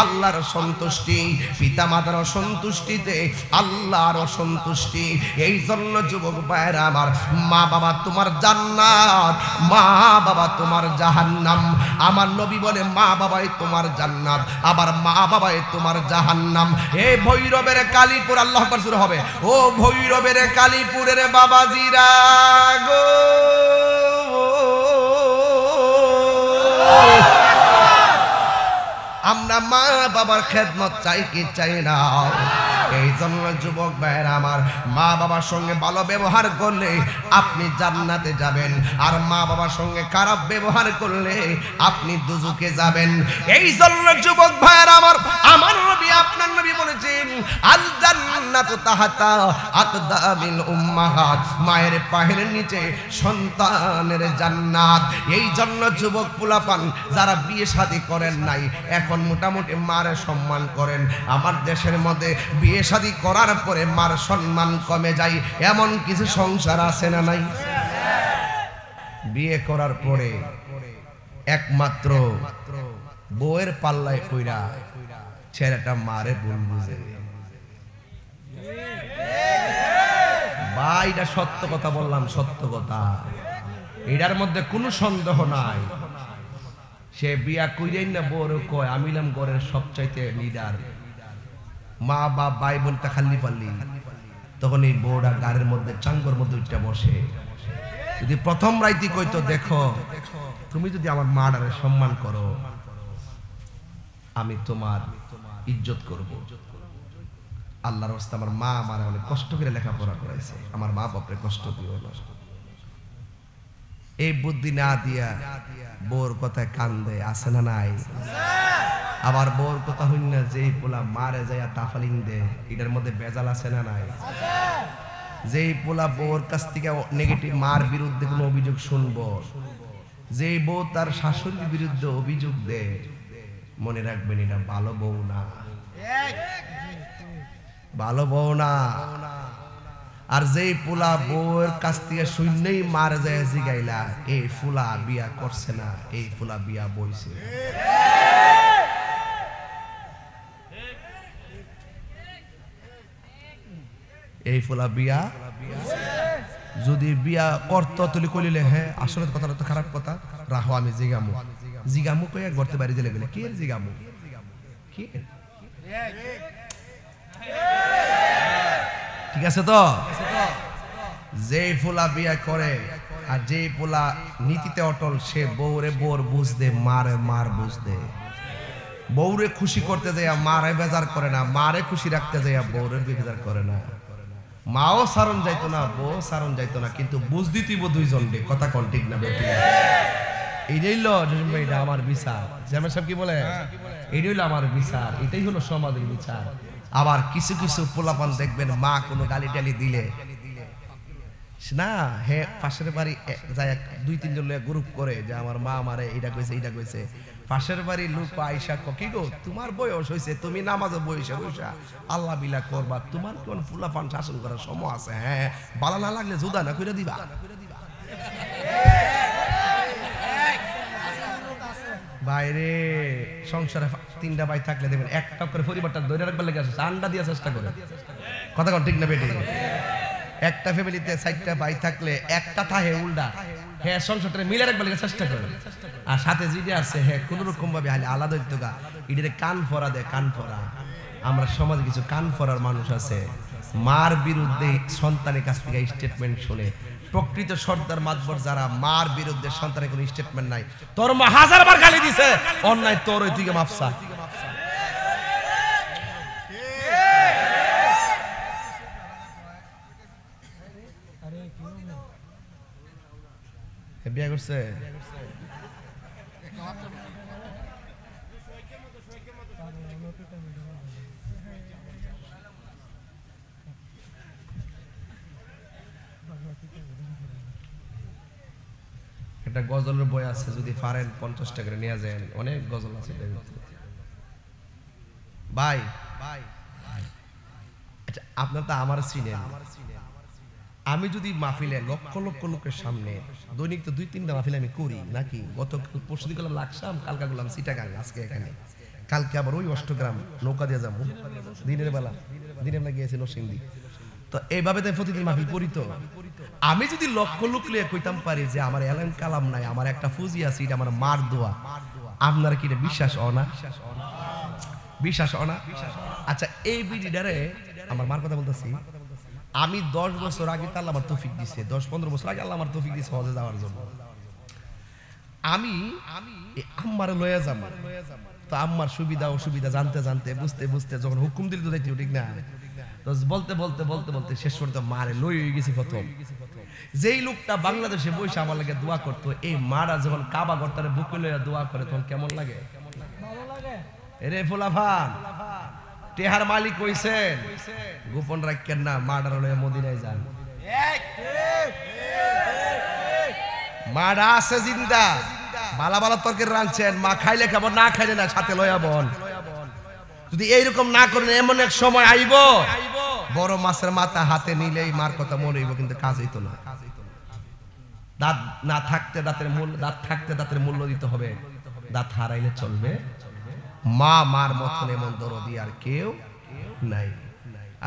আল্লাহর সন্তুষ্টি, পিতা মাতার সন্তুষ্টিতে আল্লাহর সন্তুষ্টি। এই জন্য যুবক ভাইরা আমার, মা বাবা তোমার জান্নাত, মা বাবা তোমার জাহান্নাম। আমার নবী বলে মা বাবাই তোমার জান্নাত, আবার মা বাবাই তোমার জাহান্নাম। এ ভৈরবের কালীপুর, আল্লাহু আকবার শুরু হবে। ও ভৈরবের কালীপুরের বাবাজিরা গো, আমরা মা বাবার খেদমত চাই কি চাই না? এই জন্য যুবক ভাইরা আমার, মা বাবার সঙ্গে ভালো ব্যবহার করলে আপনি জান্নাতে যাবেন, আর মা বাবার সঙ্গে খারাপ ব্যবহার করলে আপনি দুজকে যাবেন। এই জন্য যুবক ভাইরা আমার, আমার নবী আপনার নবী বলেছেন আল জান্নাতু তাহাতা আকদামিল উম্মাহাত, মায়ের পায়ের নিচে সন্তানের জান্নাত। এই জন্য যুবক পোলাপান যারা বিয়ে শাদী করেন নাই, এখন মোটামুটি মার সম্মান করেন। আমার দেশের মধ্যে বিয়ে শাদী করার পরে মার সম্মান কমে যায়, এমন কিছু সংসার আছে না নাই? বিয়ে করার পরে একমাত্র বউয়ের পাল্লায় কইরা ছেলেটা মারে ভুল বুঝে। ভাই, এটা সত্য কথা বললাম, সত্য কথা, এটার মধ্যে কোনো সন্দেহ নাই। সে বিয়া কইরেই না বউর কয় আমিলাম ঘরের সবচাইতে লিডার, মা বাপ ভাই বোন তা খালি পাল্লি। তখন এই বউটা গাড়ির মধ্যে চাঙ্গর মধ্যে উঠে বসে, যদি প্রথম রাইতি কইতো দেখো তুমি যদি আমার মাটারে সম্মান করো আমি তোমার ইজ্জত করব। আল্লাহর রাস্তা আমার মা আমার অনেক কষ্ট করে লেখাপড়া করাইছে, আমার মা বাপরে কষ্ট দিও না। এই বুদ্ধি না দিয়া বউর কথায় কান্দে, আছে না নাই? আবার বউর কথা হইন না যেই পোলা মারে যাইয়া তাফালিং দে, এটার মধ্যে বেজাল আছে না নাই? যেই পোলা বউর কাছ থেকে নেগেটিভ মার বিরুদ্ধে কোনো অভিযোগ শুনবো, যেই বউ তার শাশুড়ির বিরুদ্ধে অভিযোগ দেয়, মনে রাখবেন এটা ভালো বউ না। ভালো বউ না। আর যেই পোলা বউয়ের কাছ থেকে শূন্যই মার যায় জিগাইলা, এই ফুলা বিয়া করছে না, এই ফুলা বিয়া বইছে। এই ফুলা বিয়া যদি বিয়া করতো তুলি কইলে হ্যাঁ আসলে কথাটা তো খারাপ কথা, রাখো আমি জিগামু জিগামু কইয়া করতে পারি দিলে গেলে কি এর জিগামু কি, ঠিক আছে তো? যেই ফুলা বিয়া করে আর যেই ফুলা নীতিতে অটল, সে বউরে বোর বুঝ দে, মারে মার বুঝ দে। বউরে খুশি করতে যাইয়া মারে বেজার করে না, মারে খুশি রাখতে যাইয়া বউরে বেজার করে না। মাও সারণ যাইতো না, বউ সারণ যাইতো না, কিন্তু বুঝ দিতিব দুইজন রে। কথা কোন ঠিক না বেটি? এইটাই হলো এটা আমার বিচার। জামাই সাহেব কি বলে? এইটাই হলো আমার বিচার, এটাই হলো সমাজের বিচার। আবার কিছু কিছু পোলাপান দেখবেন মা কোনো গালি টালি দিলে না, হে পাশের বাড়ি যায় 2-3 জন গ্রুপ করে যে আমার মা আমারে এইটা কইছে এইটা কইছে। পাশের বাড়ির লোক আইসা কি গো তোমার বয়স হয়েছে, তুমি নামাজে বইসা বইসা আল্লাহ বিলা করবা, তোমার কোন ফুলাপান শাসন করার সময় আছে? হ্যাঁ, বালা না লাগলে জুদা না কইরা দিবা। বাইরে সংসারে 3টা ভাই থাকলে দেখবেন একটা করে পরিবারটা ধরে রাখবার লেগে আসে, আন্ডা দিয়ে চেষ্টা করে। কথা কোন ঠিক না বেটি? একটা ফ্যামিলিতে 4টা ভাই থাকলে একটা থাকে উল্টা, হ্যাঁ সংসারটা মিলে রাখবার লেগে চেষ্টা করে। আর সাথে যেটা আছে হ্যাঁ কোন রকম ভাবে আলাদা হইতো গা, এটারে কান ফরা দেয়, কান ফরা। আমরা সমাজে কিছু কান ফরার মানুষ আছে, মার বিরুদ্ধে সন্তানের কাছ থেকে স্টেটমেন্ট শুনে। প্রকৃত সর্দার মাতবর যারা, মার বিরুদ্ধে সন্তানের কোনো স্টেটমেন্ট নাই। তোর মা 1000বার গালি দিছে, অন্যায় তোর ওই দিকে মাপসা। বিয়ে করছে একটা গজলের বই আছে, যদি পারেন 50 টাকা করে নিয়ে যান, অনেক গজল আছে ভাই। আচ্ছা আপনার তো আমার চিনেন, আমি যদি মাহফিলে লক্ষ লক্ষ লোকের সামনে দৈনিক তো 2-3টা মাহফিল আমি করি নাকি, গত পরশু দিন করলাম লাকসাম, কালকা করলাম চিটাগাং, আজকে এখানে, কালকে আবার ওই অষ্টগ্রাম নৌকা দিয়ে যাবো দিনের বেলা, দিনের বেলা গিয়েছি নরসিংদী। তো এইভাবে তো প্রতিদিন মাহফিল করি। তো আমি যদি লক্ষ লোক লিয়ে কইতাম পারি যে আমার এলাম কালাম নাই, আমার একটা ফুজি আছে, এটা আমার মার দোয়া, আপনারা কি এটা বিশ্বাস অনা? বিশ্বাস অনা? আচ্ছা এই বিডিডারে আমার মার কথা বলতেছি, আমি 10 বছর আগে আল্লাহ আমার তৌফিক দিছে, 10-15 বছর আগে আল্লাহ আমার তৌফিক দিছে হজে যাওয়ার জন্য। আমি আম্মারে লয়ে যাব, তো আম্মার সুবিধা অসুবিধা জানতে জানতে বুঝতে বুঝতে যখন হুকুম দিল তো যাইতে, ঠিক না? তো বলতে বলতে বলতে বলতে শেষ পর্যন্ত মারে লই হয়ে গেছি প্রথম। যেই লোকটা বাংলাদেশে বসে আমার লাগে দোয়া করতো, এই মারা যখন কাবা ঘরটারে বুকে লইয়া দোয়া করে তখন কেমন লাগে? ভালো লাগে। এরে ফুলাফান, টেহার মালিক হইছেন, গোপন রাখেন না, মাডার লইয়া মদিনায় যান। মাডা আছে জিন্দা, বালা বালা তরকারি রাঁধছেন, মা খাইলে খাবো, না খাইলে না, সাথে লইয়া বন। যদি এইরকম না করেন এমন এক সময় আইব, বড় মাছের মাথা হাতে নিলেই মার কথা মনে হইব, কিন্তু কাজ হইতো না। দাঁত না থাকতে দাঁতের মূল্য, দাঁত থাকতে দাঁতের মূল্য দিতে হবে, দাঁত হারাইলে চলবে। মা মার মতন এমন দরদি আর কেউ নাই।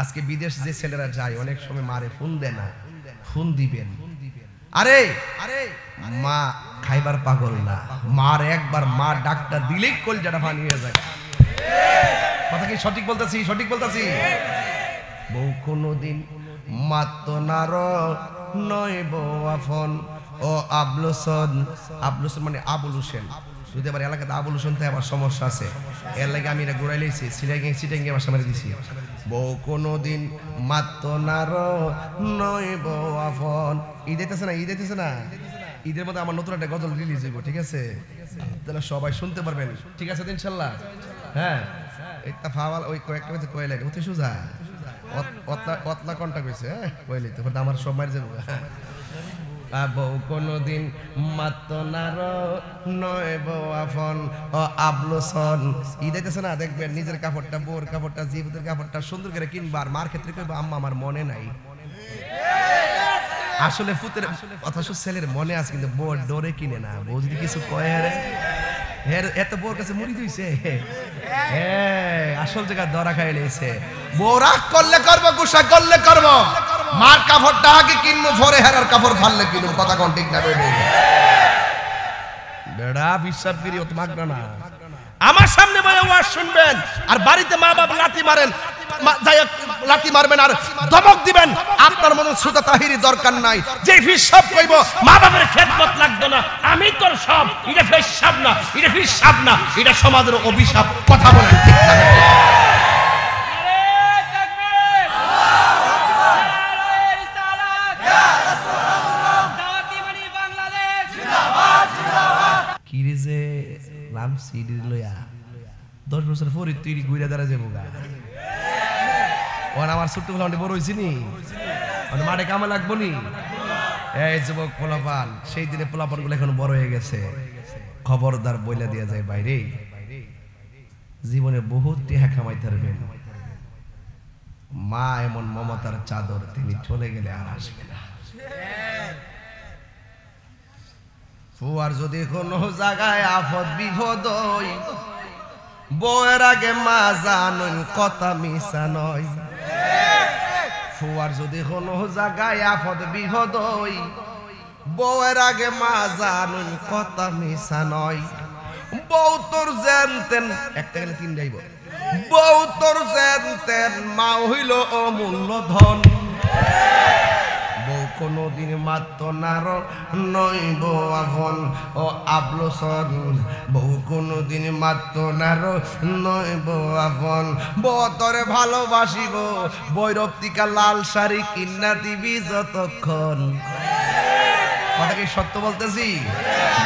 আজকে বিদেশ যে ছেলেরা যায় অনেক সময় মারে ফোন দেয় না, ফোন দিবেন। আরে মা খাইবার পাগল না, মার একবার মা ডাক্তার দিলেই কলজাটা পানি হয়ে যায়। কথা কি সঠিক বলতেছি? সঠিক বলতেছি? বউ কোনদিন মাতো নার নয় বউ আফন ও আবলুসন, আবলুসন মানে আবুল হোসেন। যদি আবার এলাকাতে আবুল হোসেন তাই আবার সমস্যা আছে, এর লাগে আমি এটা ঘুরাই লেছি, সিটাঙ্গে বাসা মারি দিছি। বউ কোনদিন মাতো নার নয় বউ আফন। ঈদ আইতেছে না, ঈদ আইতেছে না, ঈদের মধ্যে আমার নতুন একটা গজল রিলিজ হইব, ঠিক আছে? তাহলে সবাই শুনতে পারবেন, ঠিক আছে ইনশাল্লাহ? হ্যাঁ, একটা ফাওয়াল ওই কয়েকটা কথা কইলে অতি সোজা, অতলা কন্টা কইছে, হ্যাঁ কইলে তো আমার সব মার যাবো। বউ কোনদিন মাত্র নার নয় বউ আফন ও আবলোসন ঈদ আইতেছে না, দেখবেন নিজের কাপড়টা বউর কাপড়টা জীবদের কাপড়টা সুন্দর করে কিনবার মার ক্ষেত্রে কইবা আম্মা আমার মনে নাই। আসলে ফুতের অথচ ছেলের মনে আছে কিন্তু বউ ডরে কিনে না। বউ যদি কিছু কয় এত বউর কাছে মুড়ি দিয়েছে, আসল জায়গা ধরা খাই লেছে। বউ রাগ করলে করবো, গুসা করলে করবো, মার কাপড়টা আগে কিনবো, ভরে হেরার কাপড় ফাললে কিনবো। কথা কোন ঠিক না বেড়া বিশ্বাস করি অত মাগনা না। আমার সামনে বলে ওয়াজ শুনবেন আর বাড়িতে মা বাবা লাঠি মারেন, লাঠি মারবেন আর ধমক দিবেন। আপনার মতো সুতা তাহিরি দরকার নাই। যে হিসাব কইব মা বাবার খেদমত লাগবে না, আমি তোর সব, এটা হিসাব না, এটা হিসাব না, এটা সমাজের অভিশাপ। কথা বলেন ঠিক না? কি রে যে নাম সিডি লইয়া 10 বছর পরে তুই ঘুরে দাঁড়া যাবো গা। ওর আমার ছোট্ট গোলামটি বড় হয়েছি নি, মাঠে কামে লাগবো নি। এই যুবক পোলাপান, সেই দিনে পোলাপান গুলো এখন বড় হয়ে গেছে। খবরদার বইলা দিয়া যায় বাইরে, জীবনে বহুত টিহা কামাইতে পারবেন, মা এমন মমতার চাদর, তিনি চলে গেলে আর আসবে না। ফুয়ার যদি কোনো জায়গায় আফত বিপদ হই, বউয়ের আগে মা জানুন কথা মিশা নয়। ফুয়ার যদি কোনো জায়গায় আফত বিপদ হই, বউয়ের আগে মা জানুন কথা মিশা নয়। বউ তোর জানতেন একটা গেলে তিন যাইব, বউ তোর জানতেন মা হইল অমূল্য ধন। বউ কোনদিন মাত্র নার নয় বউ আফন ও আবলোসন। বউ কোনদিন মাত্র নার নয় বউ আফন। বউ তোরে ভালোবাসিব, বৈরক্তিকা লাল শাড়ি কিন্না দিবি যতক্ষণ। কথা কি সত্য বলতেছি?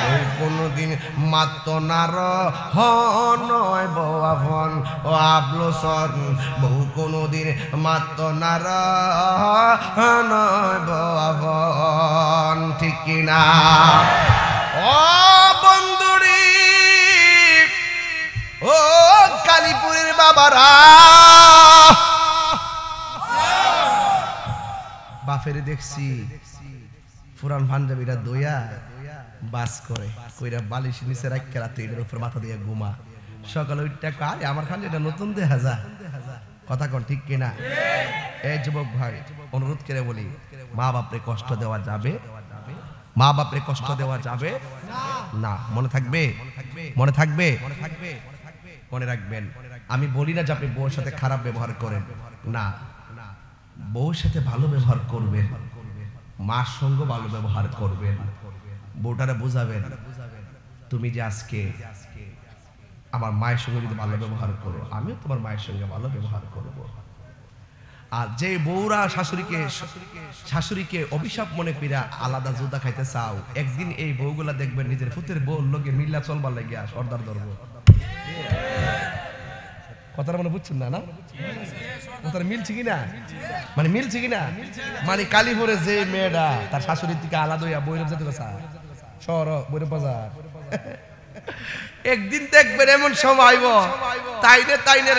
বউ কোনদিন মাত্র নার নয় বউ আফন ও আবলোসন। বউ কোনদিন মাত্র নার নয় বউ আফন। ঠিক কিনা? ও বন্ধুরি, ও কালীপুরের বাবারা, বাফের দেখছি পুরান পাঞ্জাবিরা দইয়া বাস করে, কইরা বালিশ নিচে রাখকে রাতে এটার উপর মাথা দিয়ে ঘুমা। সকালে ওইটা কারে আমার খান এটা নতুন দেখা যায়। কথা কোন ঠিক কিনা? এই যুবক ভাই, অনুরোধ করে বলি, মা বাপরে কষ্ট দেওয়া যাবে? মা বাপরে কষ্ট দেওয়া যাবে না। মনে থাকবে, মনে থাকবে, মনে রাখবেন। আমি বলি না যে আপনি বউর সাথে খারাপ ব্যবহার করেন না, বউর সাথে ভালো ব্যবহার করবেন, মার সঙ্গে ভালো ব্যবহার করবেন। বউটারে বুঝাবেন, তুমি যে আজকে আমার মায়ের সঙ্গে যদি ভালো ব্যবহার করো, আমিও তোমার মায়ের সঙ্গে ভালো ব্যবহার করব। আর যে বউরা শাশুড়িকে অভিশাপ মনে কইরা আলাদা জুদা খাইতে চাও, একদিন এই বউগুলা দেখবেন নিজের ফুতের বউর লগে মিল্লা চলবার লাগে সর্দার ধরব। কথাটা মনে বুঝছেন না? না কথাটা মিলছে কিনা? মানে মিলছে কিনা? মানে কালীপুরে যে মেয়েটা তার শাশুড়ির থেকে আলাদা হইয়া বৈরব যেতে চায়, শহর বৈরব বাজার, একদিন দেখবেন এমন সময় তাইনের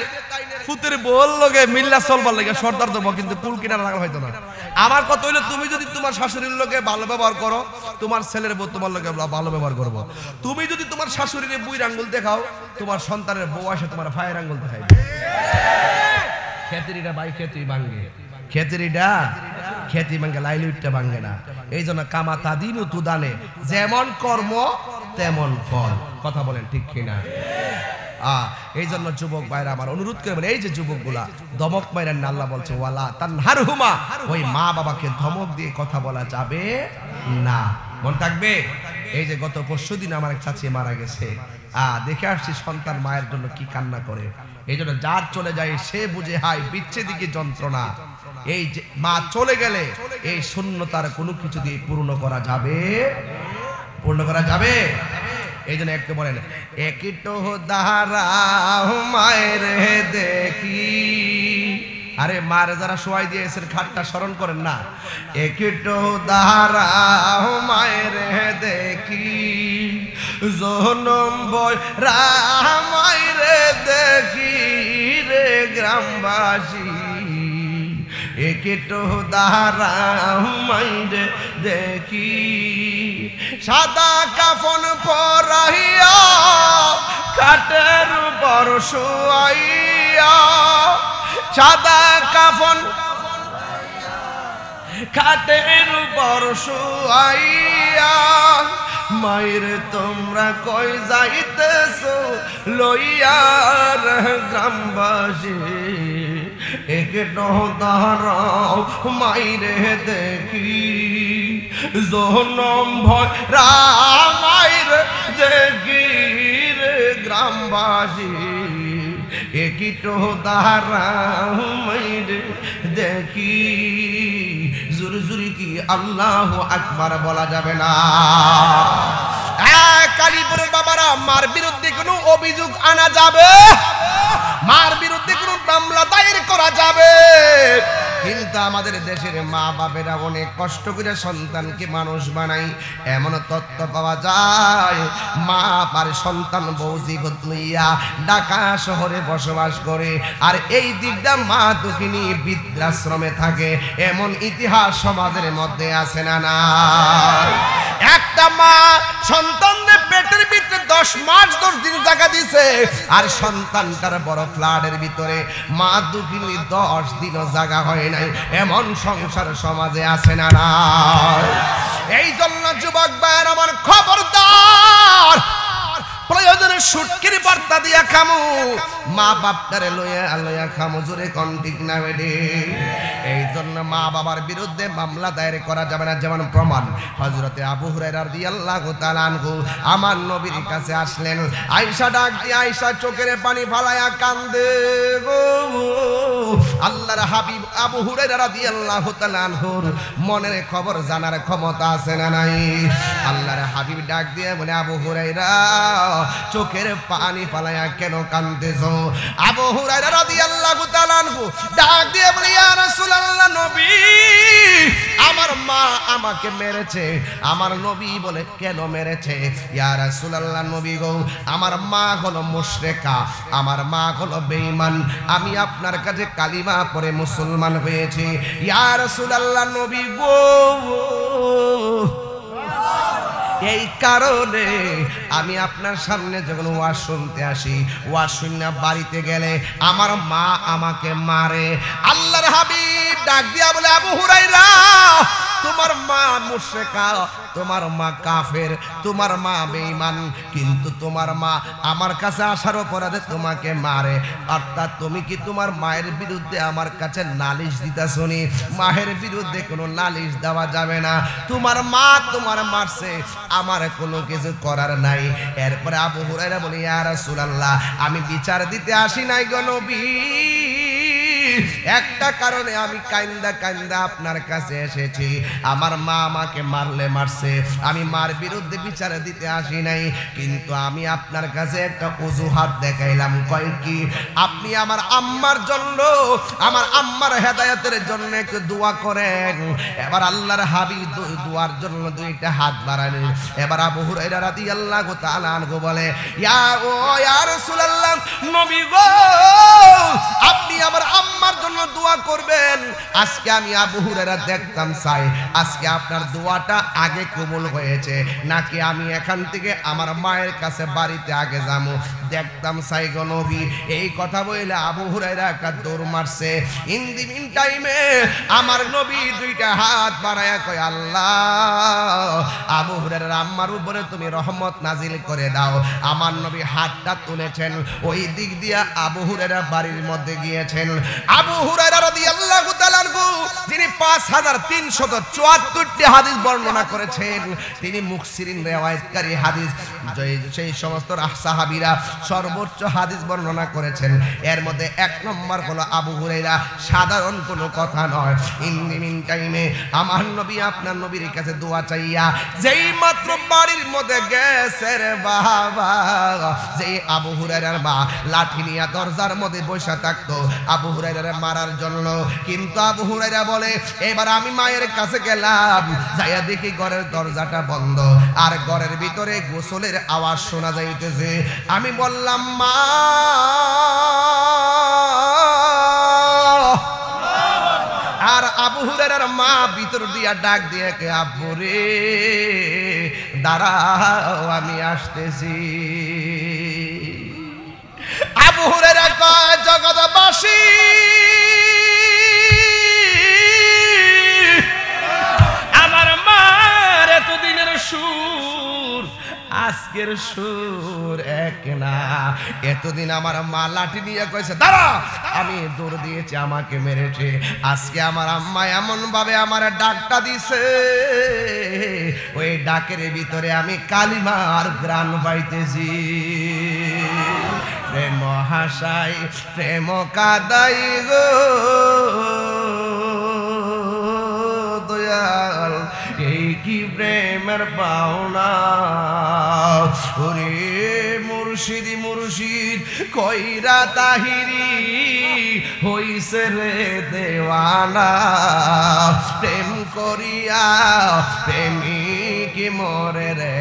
ফুতের বল লগে মিল্লা চলবার লাগে সর্দার দেবো, কিন্তু কুল কিনা লাগা হয়তো না। আমার কথা হইলো, তুমি যদি তোমার শাশুড়ির লগে ভালো ব্যবহার করো, তোমার ছেলের বউ তোমার লগে ভালো ব্যবহার করবো। তুমি যদি তোমার শাশুড়ির বুইর আঙ্গুল দেখাও, তোমার সন্তানের বউ আসে তোমার ভাইয়ের আঙ্গুল দেখাইবে। খেতেরিটা বাই খেতি ভাঙ্গে, খেতেরিটা খেতি ভাঙ্গে, লাইলুইটটা ভাঙ্গে না। এই জন্য কামা তাদিনু তুদানে, যেমন কর্ম তেমন ফল। কথা বলেন ঠিক কিনা? এই জন্য যুবক ভাইরা আমার অনুরোধ করবেন, এই যে যুবকগুলা ধমক মাইরেন না, আল্লাহ বলছে ওয়ালা তানহারহুমা, ওই মা বাবাকে ধমক দিয়ে কথা বলা যাবে না। মন থাকবে? এই যে গত পরশুদিন আমার এক চাচি মারা গেছে, দেখে আসছি সন্তান মায়ের জন্য কি কান্না করে। এই জন্য যার চলে যায় সে বুঝে হাই বিচ্ছেদিকে যন্ত্রণা। এই যে মা চলে গেলে এই শূন্যতার কোনো কিছু দিয়ে পূর্ণ করা যাবে, পূর্ণ করা যাবে। এই জন্য একটু বলেন, একটু দাঁড়াও মায়ের দেখি, আরে মার যারা শোয়াই দিয়েছেন খাটটা স্মরণ করেন না। একটু দাঁড়াও মায়ের দেখি জনম বই রামায়ের দেখি রে গ্রামবাসী, একটু দাঁড়াও মায়ের দেখি সাদা কাফন পরাইয়া খাটের উপর শুয়াইয়া, সাদা কাফন খাটের উপর শুয়াইয়া মায়ের তোমরা কই যাইতেছো লইয়ার গ্রামবাসী, একটু দাঁড়াও মাইরে দেখি জনম ভরা মায়ের দেখি রে গ্রামবাসী, একটু দাঁড়াও মাইরে দেখি। জোরে জোরে কি আল্লাহু আকবার বলা যাবে না? কালীপুরের বাবারা, মার বিরুদ্ধে কোনো অভিযোগ আনা যাবে, মার বিরুদ্ধে কোনো মামলা দায়ের করা যাবে, কিন্তু আমাদের দেশের মা বাবেরা অনেক কষ্ট করে সন্তানকে মানুষ বানাই। এমন তথ্য পাওয়া যায় মা আর সন্তান বৌজিগত লইয়া ঢাকা শহরে বসবাস করে, আর এই দিকটা মা দুঃখিনী বৃদ্ধাশ্রমে থাকে। এমন ইতিহাস সমাজের মধ্যে আছে না না? একটা মা সন্তানদের পেটের ভিতরে 10 মাস 10 দিন জায়গা দিছে, আর সন্তানটার বড় ফ্ল্যাটের ভিতরে মা দুঃখিনী 10 দিনও জায়গা হয় নাই। এমন সংসার সমাজে আছে না না? এই জন্য যুবক ভাইয়ের আমার খবরদার, প্রয়োজনে সুটকির বার্তা দিয়া খামু, মা বাপটারে লইয়া খামু। জোরে কোন ঠিক না বেডি? এই জন্য মা বাবার বিরুদ্ধে মামলা দায়ের করা যাবে না। যেমন প্রমাণ, হযরতে আবু হুরায়রা রাদিয়াল্লাহু তাআলা আনহু আমার নবীর কাছে আসলেন। আয়েশা ডাক দিয়ে, আয়েশা চোখের পানি ফালায়া কান্দে গো। আল্লাহর হাবিব আবু হুরায়রা রাদিয়াল্লাহু তাআলা আনহুর মনের খবর জানার ক্ষমতা আছে না নাই? আল্লাহর হাবিব ডাক দিয়ে বলে, আবু হুরায়রা চোখের পানি ফালায়া কেন কাঁদতেছো? আবু হুরায়রা রাদিয়াল্লাহু তাআলা আনহু ডাক দিয়ে বলে, ইয়া রাসূলুল্লাহ, নবী আমার মা আমাকে মেরেছে। আমার নবী বলে, কেন মেরেছে? ইয়া রাসূলুল্লাহ, নবী গো আমার মা হলো মুশরিকা, আমার মা হলো বেঈমান, আমি আপনার কাছে কালিমা পড়ে মুসলমান হয়েছি। ইয়া রাসূলুল্লাহ, নবী গো এই কারণে আমি আপনার সামনে যখন ওয়াজ শুনতে আসি, ওয়াজ শুনে বাড়িতে গেলে আমার মা আমাকে মারে। আল্লাহর হাবিব ডাক দিয়া বলে, আবু হুরায়রা তোমার মা মুশরিকা, তোমার মা কাফের, তোমার মা বেঈমান, কিন্তু তোমার মা আমার কাছে আসার অপরাধে তোমাকে মারে। অর্থাৎ তুমি কি তোমার মায়ের বিরুদ্ধে আমার কাছে নালিশ দিতেছো? নি মায়ের বিরুদ্ধে কোনো নালিশ দেওয়া যাবে না। তোমার মা তোমার মারছে, আমার কোনো কিছু করার নাই। এরপরে আবু হুরায়রা বলে, ইয়া রাসূলুল্লাহ, আমি বিচার দিতে আসি নাই গো নবী, একটা কারণে আমি কাইন্দা কাইন্দা আপনার কাছে এসেছি। আমার মা আমাকে মারলে মারছে, আমি মার বিরুদ্ধে বিচার দিতে আসি নাই, কিন্তু আমি আপনার কাছে একটা অজুহাত দেখাইলাম। কয় কি? আপনি আমার আম্মার জন্য, আমার আম্মার হেদায়েতের জন্য একটু দোয়া করেন। এবার আল্লাহর হাবিব দোয়ার জন্য 2টা হাত বাড়ালেন। এবার আবু হুরায়রা রাদিয়াল্লাহু তাআলা আনহু বলে, ইয়া রাসূলুল্লাহ, নবী গো আপনি আমার আম্মার জন্য দোয়া করবেন। আজকে আমি আবু হুরায়রা দেখতাম চাই আজকে আপনার দোয়াটা আগে কবুল হয়েছে নাকি আমি এখান থেকে আমার মায়ের কাছে বাড়িতে আগে যাবো, দেখতাম চাই গো নবী। এই কথা বলে আবু হুরায়রা একটা দৌড় মারছে। ইন দি মিন টাইমে আমার নবী 2টা হাত বাড়ায়া কয়, আল্লাহ আবু হুরায়রার আম্মার উপরে তুমি রহমত নাজিল করে দাও। আমার নবী হাতটা তুলেছেন, ওই দিক দিয়া আবু হুরায়রা বাড়ির মধ্যে গিয়েছেন। আবু হুরায়রা রাদিয়াল্লাহু তাআলা আনহু যিনি 5374টি হাদিস বর্ণনা করেছেন, তিনি মুখসিরিন রিওয়ায়াতকারী হাদিস, সেই সমস্ত সাহাবীরা সর্বোচ্চ হাদিস বর্ণনা করেছেন। এর মধ্যে 1 নম্বর হলো আবু হুরায়রা। সাধারণ কোনো কথা নয়। ইন দ্য মিন টাইমে আমার নবী আপনার নবীর কাছে দোয়া চাইয়া যেই মাত্র বাড়ির মধ্যে গেছে রে বাবা, যেই আবু হুরায়রার মা লাঠি নিয়ে দরজার মধ্যে বসে থাকতো আবু হুরায়রার মারার জন্য। কিন্তু আবু হুরায়রা বলে, এবার আমি মায়ের কাছে গেলাম, যাইয়া দেখি ঘরের দরজাটা বন্ধ আর ঘরের ভিতরে গোসলের আওয়াজ শোনা যাইতেছে। আমি বললাম, মা। আর আবু হুরায়রার মা ভিতর দিয়া ডাক দিয়ে কে, আব্বু রে দাঁড়াও আমি আসতেছি। আবু হুরায়রা কয়, জগৎবাসী আমার মার এতদিনের সুর আজকের সুর এক না। এতদিন আমার মা লাঠি নিয়ে কইছে দাঁড়া, আমি দৌড় দিয়েছি, আমাকে মেরেছে। আজকে আমার আম্মা এমন ভাবে আমার ডাকটা দিছে, ওই ডাকের ভিতরে আমি কালিমার গ্রাণ পাইতেছি। প্রেম হাসাই প্রেম কাদাই গো দয়াল, এই কি প্রেমের পাওনা। ওরে মুর্শিদ মুর্শিদ কইরা তাহিরি হইছে রে দেওয়ানা। প্রেম করিয়া প্রেমিক মরে রে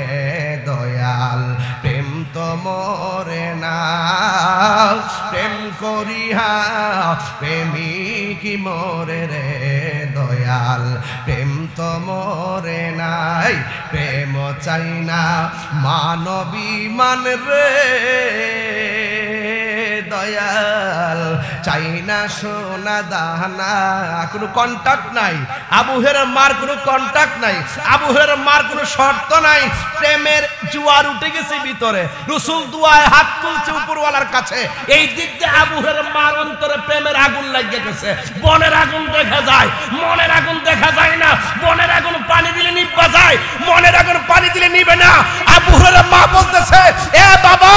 দয়াল, প্রেম তো মরে না। প্রেম করিয়া প্রেমিক মরে রে দয়াল, প্রেম তো মরে নাই। প্রেম চাই না মানবী মান রে দয়াল, চাই না সোনা দানা। কোনো কন্টাক্ট নাই, আবু হুরায়রার মার কোনো কন্টাক্ট নাই, আবু হুরায়রার মার কোনো শর্ত নাই। প্রেমের জোয়ার উঠে গেছে ভিতরে, রাসূল দুআয় হাত তুলছে উপরওয়ালার কাছে। এই দিক দিয়ে আবু হুরায়রার মার অন্তরে প্রেমের আগুন লাগিয়ে গেছে। বনের আগুন দেখা যায়, মনের আগুন দেখা যায় না। বনের আগুন পানি দিলে নিভা যায়, মনের আগুন পানি দিলে নিবে না। আবু হুরায়রার মা বলতেছে, এ বাবা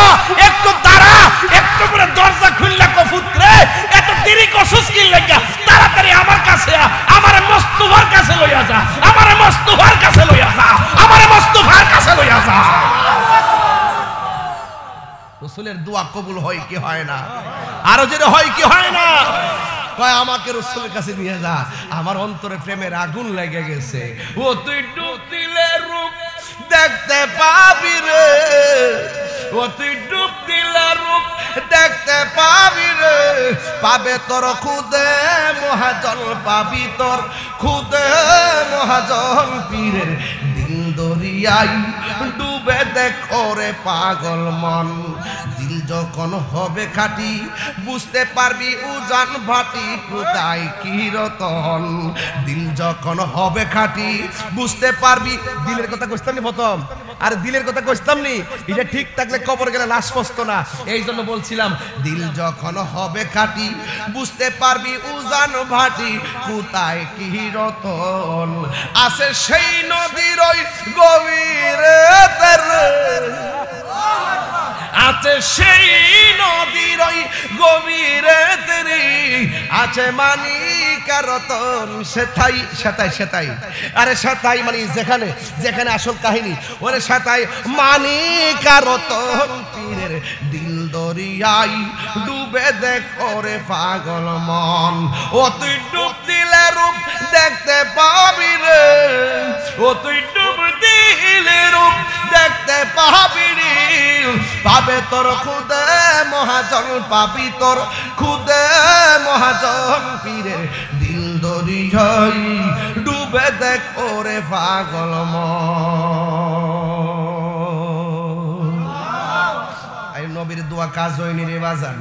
একটু দাঁড়া, একটু করে দরজা খুললা কফুত্রে, এত দেরি করছস কি লাগা? তাড়াতাড়ি আমার কাছে আ, আমার মুস্তাফার কাছে লইয়া যা, আমার মুস্তাফার কাছে লইয়া যা, আমার মুস্তাফার কাছে লইয়া যা। রাসূলের দোয়া কবুল হয় কি হয় না? আরো যেটা হয় কি হয় না? কয় আমাকে রাসূলের কাছে নিয়ে যা, আমার অন্তরে প্রেমের আগুন লেগে গেছে। ও তুই ডুব দিলে রূপ দেখতে পাবি রে, ও তুই ডুব দিলে রূপ দেখতে পাবি রে, পাবে তোর খুদে মহাজন, পাবি তোর খুদে মহাজন। পীরের দিল দরিয়াই ডুবে দেখো রে পাগল মন, দিল যখন হবে খাঁটি বুঝতে পারবি উজান ভাটি কোথায় কি রতন। দিল যখন হবে খাঁটি বুঝতে পারবি। দিলের কথা কইতাম নি প্রথম, আর দিলের কথা কইতাম নি, এটা ঠিক থাকলে কবর গেলে লাশ পচতো না। এই জন্য বলছিলাম, দিল যখন হবে খাঁটি বুঝতে পারবি উজান ভাটি কোথায় কি রতন। আছে সেই নদীর ওই গভীরে আছে সেই নদীর ওই গভীরে তেরি, আছে মানিকা রতন সেথাই সেথাই সেথাই। আরে সেথাই মানে যেখানে যেখানে আসল কাহিনী, ওরে সেথাই মানিকা রতন। পীরের দিল দরিয়াই ডুবে দেখো রে পাগল মন, ও তুই ডুব দিলে রূপ দেখতে পাবি রে, ও তুই ডুব দিলে রূপ দেখতে পাবি রে, পাবে তোর খুদে মহাজন, পাবি তোর খুদে মহাজন। পীরের দিল দরিয়াই ডুবে দেখো রে পাগল মন। এই নবীর দোয়া কাজ হয়নি রে বাজান।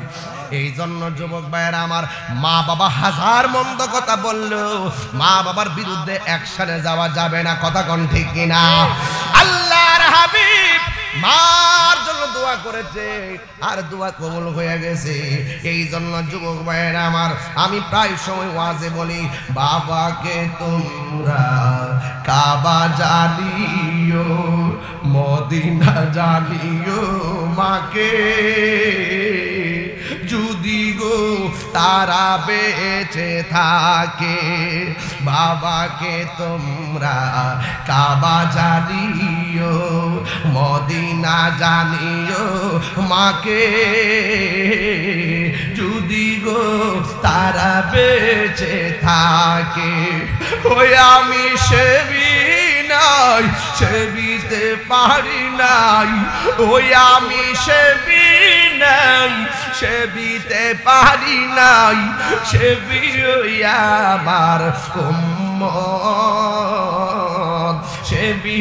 এই জন্য যুবক ভাইয়েরা আমার, মা বাবা হাজার মন্দ কথা বললেও মা বাবার বিরুদ্ধে অ্যাকশনে যাওয়া যাবে না। কথা কোন ঠিক কিনা? আল্লাহর হাবিব মার জন্য দোয়া করেছে আর দোয়া কবুল হয়ে গেছে। এই জন্য যুবক ভাইয়েরা আমার, আমি প্রায় সময় ওয়াজে বলি, বাবাকে তোমরা কাবা জানিও, মদিনা জানিও, মাকে যদি গো তারা বেঁচে থাকে। বাবাকে তোমরা কাবা জানিও, মদিনা জানিও, মাকে যদি গো তারা বেঁচে থাকে। ওই আমি সেবি নাই, সেবিতে পারি নাই, ওই আমি সেবি নাই, সেবিতে পারি নাই, সেবি আমার উম্মত, সেবি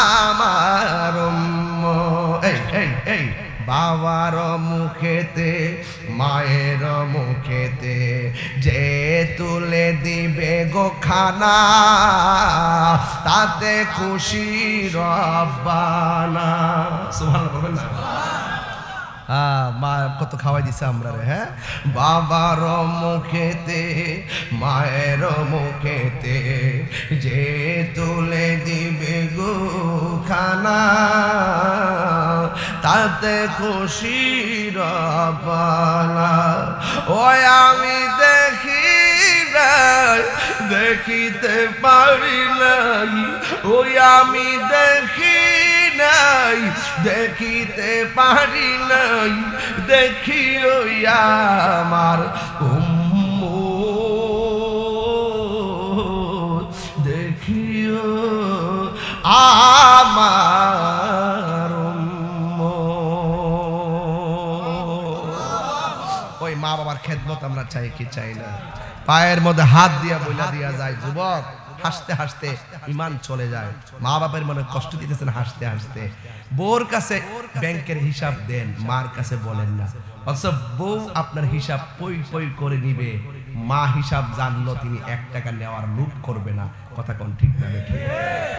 আমার উম্মত। এই বাবার মুখেতে মায়ের মুখেতে যে তুলে দিবে গো খানা, তাতে খুশি রব্বানা। সুবহানাল্লাহ বলবেন না? মা কত খাওয়াই দিছে আমরা রে। হ্যাঁ, বাবার মুখেতে মায়ের মুখেতে যে তুলে দিবে গো খানা, তাতে খুশি রব্বানা। ওই আমি দেখি নাই, দেখিতে পারি নাই, ওই আমি দেখি নাই, দেখিতে পারি নাই, দেখিও আমার উম্মত, দেখিও আমার উম্মত। ওই মা বাবার খেদমত আমরা চাই কি চাই না? পায়ের মধ্যে হাত দিয়া বইলা দিয়া যায়, যুবক হাসতে হাসতে ইমান চলে যায়। মা বাবার মনে কষ্ট দিতেছেন হাসতে হাসতে। বউর কাছে ব্যাংকের হিসাব দেন, মার কাছে বলেন না। অথচ বউ আপনার হিসাব পই পই করে নিবে, মা হিসাব জানলো তিনি 1 টাকা নেওয়ার লোভ করবে না। কথা কোন ঠিক না?